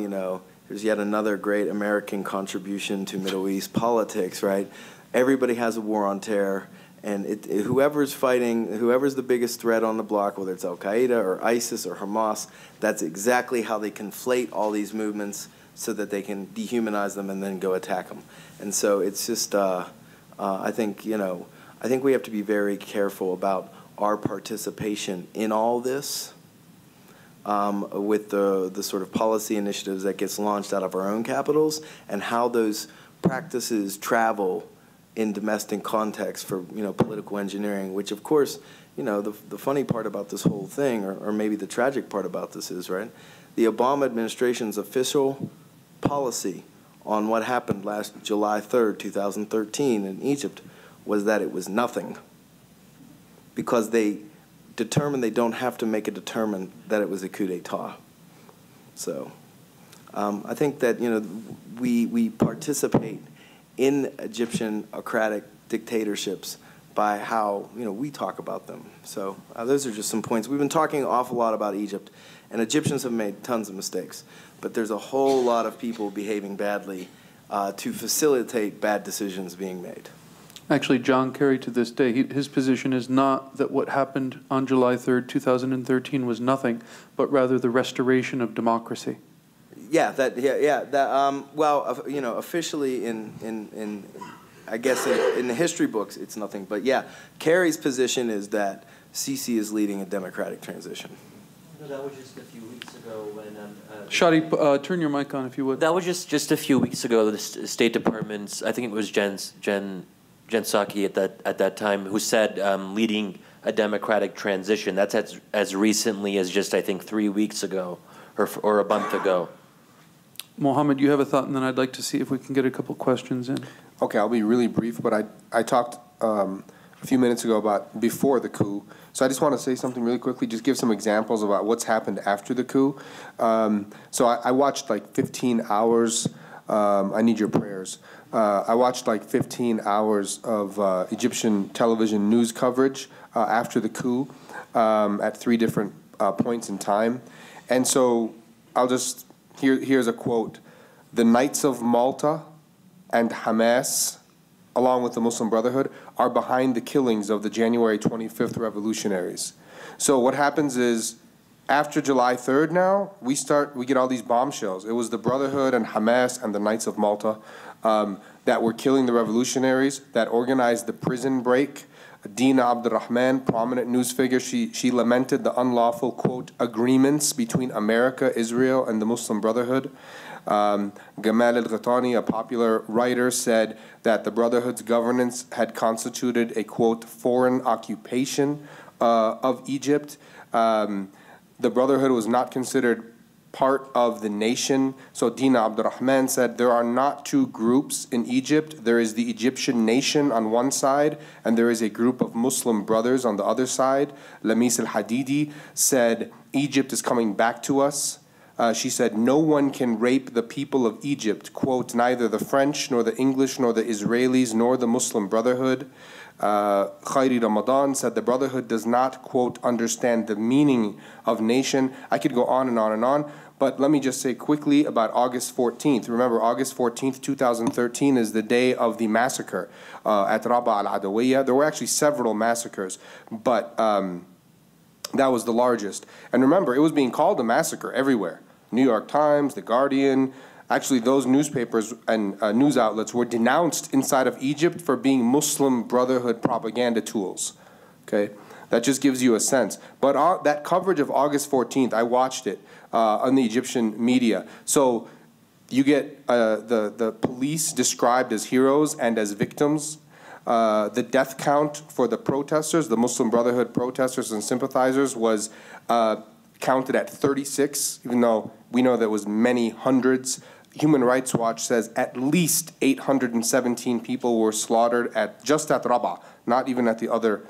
there's yet another great American contribution to Middle East politics, right? Everybody has a war on terror. And whoever's fighting, whoever's the biggest threat on the block, whether it's Al-Qaeda or ISIS or Hamas, that's exactly how they conflate all these movements so that they can dehumanize them and then go attack them. And so it's just, I think we have to be very careful about our participation in all this with the sort of policy initiatives that gets launched out of our own capitals and how those practices travel in domestic context for political engineering, which of course, the funny part about this whole thing, or maybe the tragic part about this is, right, the Obama administration's official policy on what happened last July 3rd, 2013 in Egypt was that it was nothing. because they determined they don't have to make it determined that it was a coup d'etat. So I think that, you know, we participate in Egyptian autocratic dictatorships by how, you know, we talk about them. So those are just some points. We've been talking an awful lot about Egypt, and Egyptians have made tons of mistakes, but there's a whole lot of people behaving badly to facilitate bad decisions being made. Actually, John Kerry, to this day, his position is not that what happened on July 3rd, 2013 was nothing, but rather the restoration of democracy. Yeah, well, you know, officially in I guess in the history books, it's nothing. But yeah, Kerry's position is that Sisi is leading a democratic transition. No, that was just a few weeks ago when... Shadi, turn your mic on if you would. That was just a few weeks ago. The State Department's, I think it was Jen Psaki at that time, who said leading a democratic transition. That's as recently as just, I think, 3 weeks ago or a month ago. Mohammed, you have a thought, and then I'd like to see if we can get a couple questions in. Okay, I'll be really brief, but I talked a few minutes ago about before the coup. So I just want to say something really quickly, just give some examples about what's happened after the coup. So I watched like 15 hours. I need your prayers. I watched like 15 hours of Egyptian television news coverage after the coup at 3 different points in time. And so I'll just, here's a quote. The Knights of Malta and Hamas, along with the Muslim Brotherhood, are behind the killings of the January 25th revolutionaries. So what happens is, after July 3rd now, we get all these bombshells. It was the Brotherhood and Hamas and the Knights of Malta that were killing the revolutionaries, that organized the prison break. Dina Abdurrahman, prominent news figure, she lamented the unlawful, quote, agreements between America, Israel, and the Muslim Brotherhood. Gamal al-Ghatani, a popular writer, said that the Brotherhood's governance had constituted a, quote, foreign occupation of Egypt. The Brotherhood was not considered part of the nation. So Dina Abdurrahman said there are not 2 groups in Egypt. There is the Egyptian nation on one side, and there is a group of Muslim brothers on the other side. Lamis al-Hadidi said Egypt is coming back to us. She said, no one can rape the people of Egypt, quote, neither the French, nor the English, nor the Israelis, nor the Muslim Brotherhood. Khairi Ramadan said the Brotherhood does not, quote, understand the meaning of nation. I could go on and on and on, but let me just say quickly about August 14th. Remember, August 14th, 2013 is the day of the massacre at Rabaa al-Adawiyya. There were actually several massacres, but that was the largest. And remember, it was being called a massacre everywhere. New York Times, The Guardian. Actually, those newspapers and news outlets were denounced inside of Egypt for being Muslim Brotherhood propaganda tools. Okay, that just gives you a sense. But that coverage of August 14th, I watched it on the Egyptian media. So you get the police described as heroes and as victims. The death count for the protesters, the Muslim Brotherhood protesters and sympathizers, was counted at 36, even though we know there was many hundreds. Human Rights Watch says at least 817 people were slaughtered just at Rabaa, not even at the other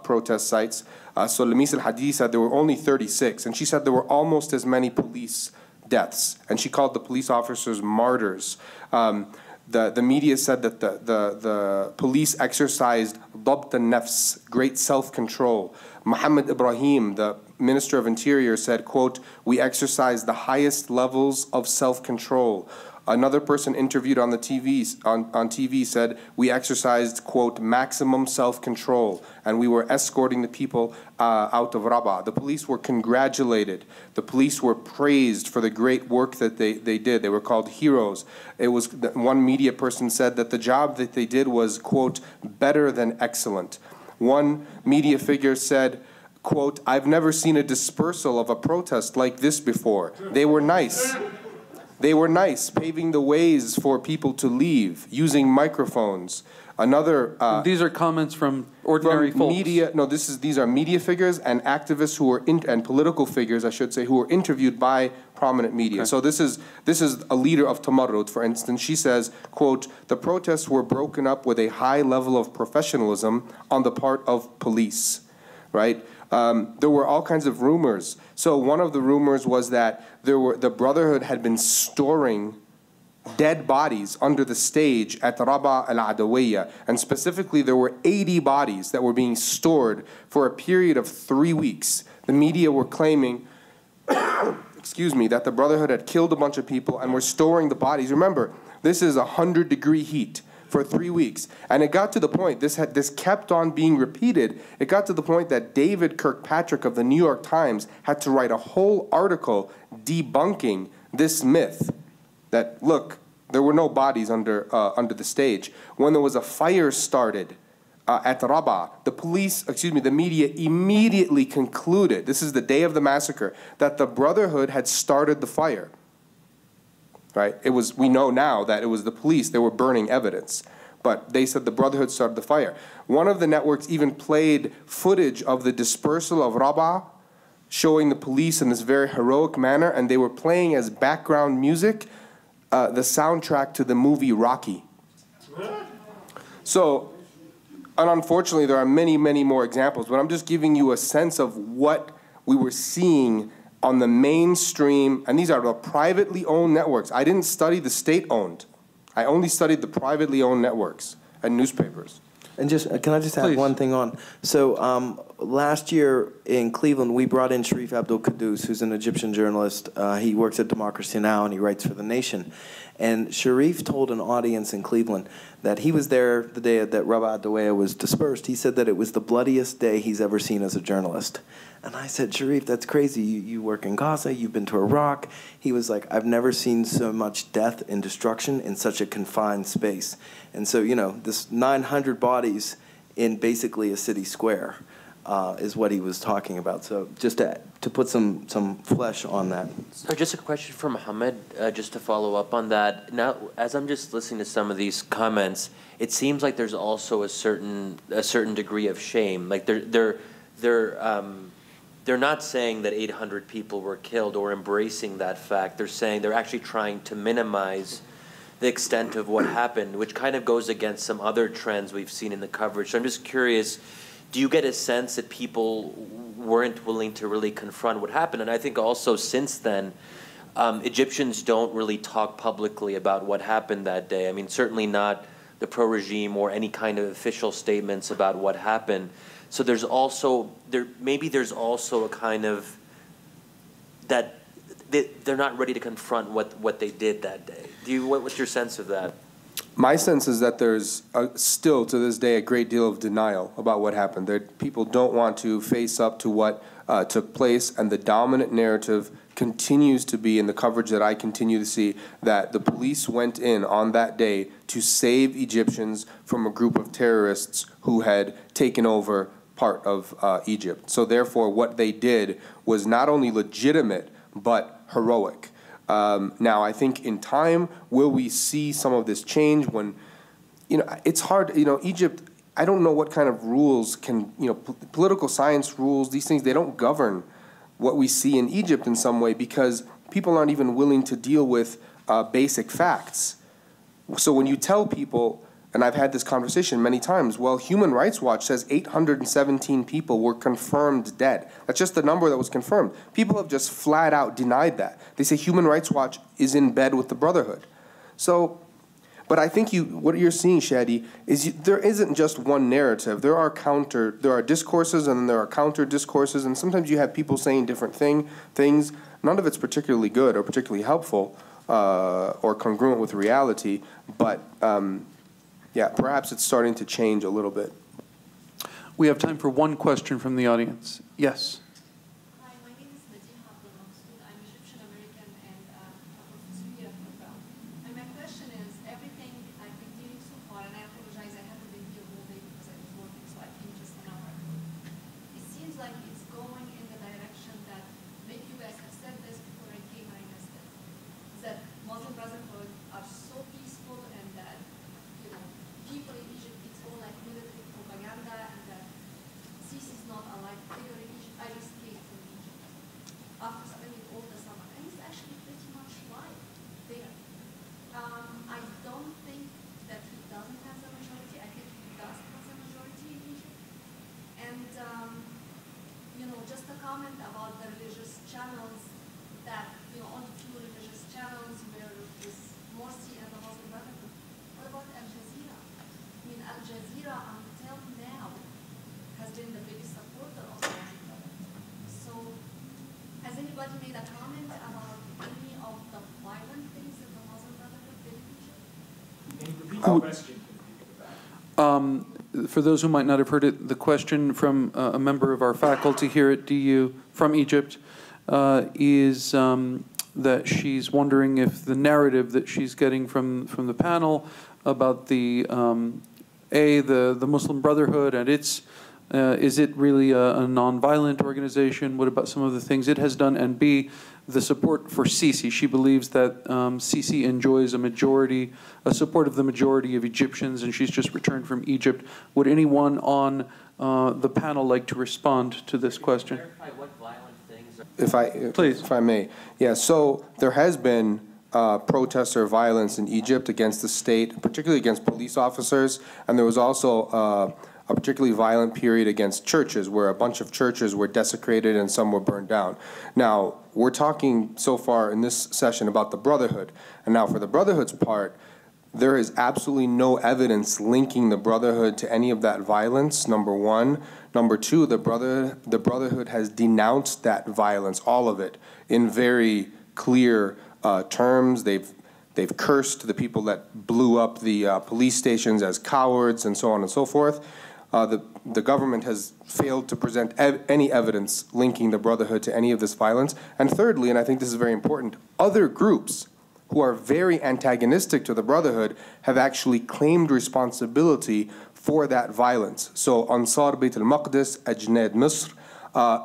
protest sites. So Lamis al-Hadidi said there were only 36, and she said there were almost as many police deaths, and she called the police officers martyrs. The media said that the police exercised dabt al-nafs, great self-control. Mohammed Ibrahim, the Minister of Interior, said, quote, we exercise the highest levels of self-control. Another person interviewed on the TV said, we exercised, quote, maximum self-control, and we were escorting the people out of Rabaa. The police were congratulated. The police were praised for the great work that they did. They were called heroes. It was, one media person said that the job that they did was, quote, better than excellent. One media figure said, quote, I've never seen a dispersal of a protest like this before. They were nice. They were nice, paving the ways for people to leave, using microphones. Another these are comments from ordinary folks. Media. No, these are media figures and activists who were and political figures, I should say, who were interviewed by prominent media. Okay. So this is a leader of Tamarrud, for instance. She says, quote, the protests were broken up with a high level of professionalism on the part of police. right? There were all kinds of rumors. So one of the rumors was that the Brotherhood had been storing dead bodies under the stage at Rabaa al-Adawiyya, and specifically there were 80 bodies that were being stored for a period of 3 weeks. The media were claiming, excuse me, that the Brotherhood had killed a bunch of people and were storing the bodies. Remember, this is 100-degree heat for 3 weeks, and it got to the point, this kept on being repeated. It got to the point that David Kirkpatrick of the New York Times had to write a whole article debunking this myth that, look, there were no bodies under the stage. When there was a fire started at Rabaa, the media immediately concluded, this is the day of the massacre, that the Brotherhood had started the fire. Right? We know now that it was the police. They were burning evidence. But they said the Brotherhood started the fire. One of the networks even played footage of the dispersal of Rabaa, showing the police in this very heroic manner, and they were playing as background music the soundtrack to the movie Rocky. So, and unfortunately, there are many, many more examples, but I'm just giving you a sense of what we were seeing on the mainstream, and these are the privately owned networks. I didn't study the state-owned. I only studied the privately owned networks and newspapers. And just, can I just add one thing on? So last year in Cleveland, we brought in Sharif Abdul Qaddus, who's an Egyptian journalist. He works at Democracy Now! And he writes for The Nation. And Sharif told an audience in Cleveland that he was there the day that Rabaa Adawiyya was dispersed. He said that it was the bloodiest day he's ever seen as a journalist. And I said, Sharif, that's crazy. You work in Gaza, you've been to Iraq. He was like, I've never seen so much death and destruction in such a confined space. And so, you know, this 900 bodies in basically a city square is what he was talking about. So just to put some flesh on that. So just a question for Mohammed, just to follow up on that. Now, as I'm just listening to some of these comments, it seems like there's also a certain degree of shame. Like they're not saying that 800 people were killed or embracing that fact. They're saying they're actually trying to minimize the extent of what happened, which kind of goes against some other trends we've seen in the coverage. So I'm just curious, do you get a sense that people weren't willing to really confront what happened? And I think also since then, Egyptians don't really talk publicly about what happened that day. I mean, certainly not the pro-regime or any kind of official statements about what happened. So there's also, maybe there's also a kind of, that they're not ready to confront what they did that day. What's your sense of that? My sense is that there's still, to this day, a great deal of denial about what happened. People don't want to face up to what took place, and the dominant narrative continues to be, in the coverage that I continue to see, that the police went in on that day to save Egyptians from a group of terrorists who had taken over part of Egypt. So therefore, what they did was not only legitimate, but heroic. Now, I think in time, will we see some of this change when, it's hard, Egypt, I don't know what kind of rules can, political science rules, these things, they don't govern what we see in Egypt in some way, because people aren't even willing to deal with basic facts. So when you tell people, and I've had this conversation many times, well, Human Rights Watch says 817 people were confirmed dead. That's just the number that was confirmed. People have just flat out denied that. They say Human Rights Watch is in bed with the Brotherhood. So, but I think what you're seeing, Shadi, is there isn't just one narrative. There are discourses, and then there are counter discourses, and sometimes you have people saying different things. None of it's particularly good or particularly helpful or congruent with reality, but yeah, perhaps it's starting to change a little bit. We have time for one question from the audience. Yes. Hi, my name is I'm Egyptian American and a professor at Korbel. And my question is, everything I've been hearing so far, and I apologize, I haven't been here all day because I was working, so I came just an hour ago. It seems like it's going in the direction that maybe you guys have said this before I came and I missed it. Is that Muslim Brotherhood are so peaceful and that people in Egypt, it's all like military propaganda, and that Sisi is not a like figure in Egypt. I just came from Egypt after spending all the summer, and it's actually pretty much live there. I don't think that he doesn't have the majority. I think he does have the majority in Egypt. And just a comment about the religious channels that, on the few religious channels where this Morsi and the Muslim Brotherhood. What about Al Jazeera? I mean, Al Jazeera until now has been the biggest supporter of the Muslim Brotherhood. So, has anybody made a comment about any of the violent things that the Muslim Brotherhood did in Egypt? Can you repeat the question? For those who might not have heard it, the question from a member of our faculty here at DU from Egypt is that she's wondering if the narrative that she's getting from the panel about the Muslim Brotherhood and its is it really a non-violent organization? What about some of the things it has done? And B, the support for Sisi. She believes that Sisi enjoys a support of the majority of Egyptians, and she's just returned from Egypt. Would anyone on the panel like to respond to this question? What violent things Please. If I may. Yeah, so there has been protests or violence in Egypt against the state, particularly against police officers, and there was also a particularly violent period against churches where a bunch of churches were desecrated and some were burned down. Now, we're talking so far in this session about the Brotherhood. And now for the Brotherhood's part, there is absolutely no evidence linking the Brotherhood to any of that violence, number one. Number two, the Brotherhood has denounced that violence, all of it, in very clear terms. They've cursed the people that blew up the police stations as cowards and so on and so forth. The government has failed to present any evidence linking the Brotherhood to any of this violence. And thirdly, and I think this is very important, other groups who are very antagonistic to the Brotherhood have actually claimed responsibility for that violence. So Ansar Bayt al-Maqdis, Ajnad Misr,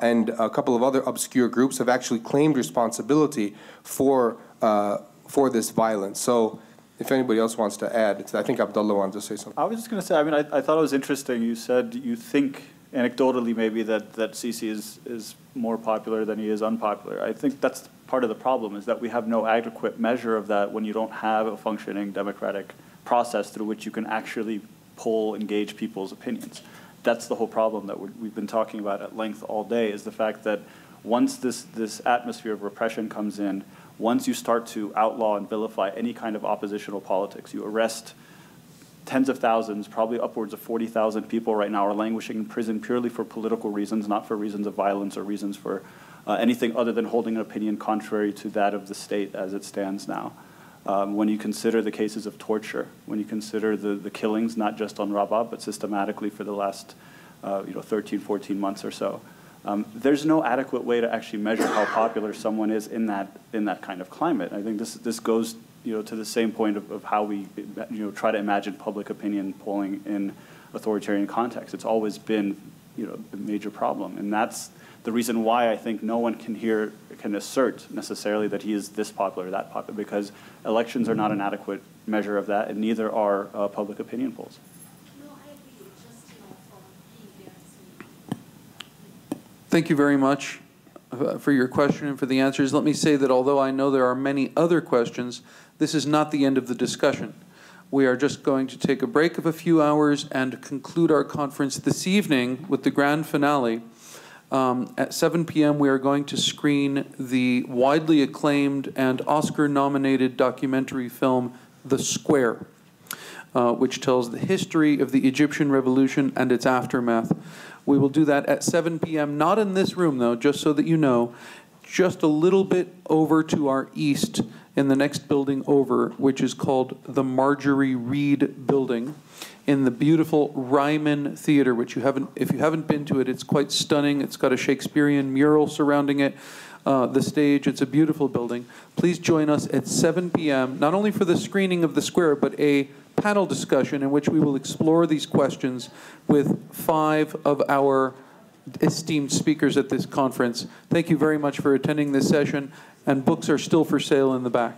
and a couple of other obscure groups have actually claimed responsibility for this violence. So if anybody else wants to add, I think Abdullah wanted to say something. I was just going to say, I mean, I thought it was interesting. You said you think, anecdotally maybe, that Sisi is more popular than he is unpopular. I think that's part of the problem, is that we have no adequate measure of that when you don't have a functioning democratic process through which you can actually poll, engage people's opinions. That's the whole problem that we've been talking about at length all day, is the fact that once this atmosphere of repression comes in, once you start to outlaw and vilify any kind of oppositional politics, you arrest tens of thousands, probably upwards of 40,000 people right now are languishing in prison purely for political reasons, not for reasons of violence or reasons for anything other than holding an opinion contrary to that of the state as it stands now. When you consider the cases of torture, when you consider the killings, not just on Rabaa, but systematically for the last 13, 14 months or so, there's no adequate way to actually measure how popular someone is in that kind of climate. I think this goes to the same point of how we try to imagine public opinion polling in authoritarian contexts. It's always been a major problem, and that's the reason why I think no one can assert necessarily that he is this popular or that popular, because elections are not an adequate measure of that, and neither are public opinion polls. Thank you very much for your question and for the answers. Let me say that although I know there are many other questions, this is not the end of the discussion. We are just going to take a break of a few hours and conclude our conference this evening with the grand finale. At 7 p.m. we are going to screen the widely acclaimed and Oscar-nominated documentary film, The Square, which tells the history of the Egyptian Revolution and its aftermath. We will do that at 7 p.m., not in this room, though, just so that you know, just a little bit over to our east in the next building over, which is called the Marjorie Reed Building, in the beautiful Ryman Theater, which if you haven't been to it, it's quite stunning. It's got a Shakespearean mural surrounding it, the stage. It's a beautiful building. Please join us at 7 p.m., not only for the screening of The Square, but a panel discussion in which we will explore these questions with 5 of our esteemed speakers at this conference. Thank you very much for attending this session, and books are still for sale in the back.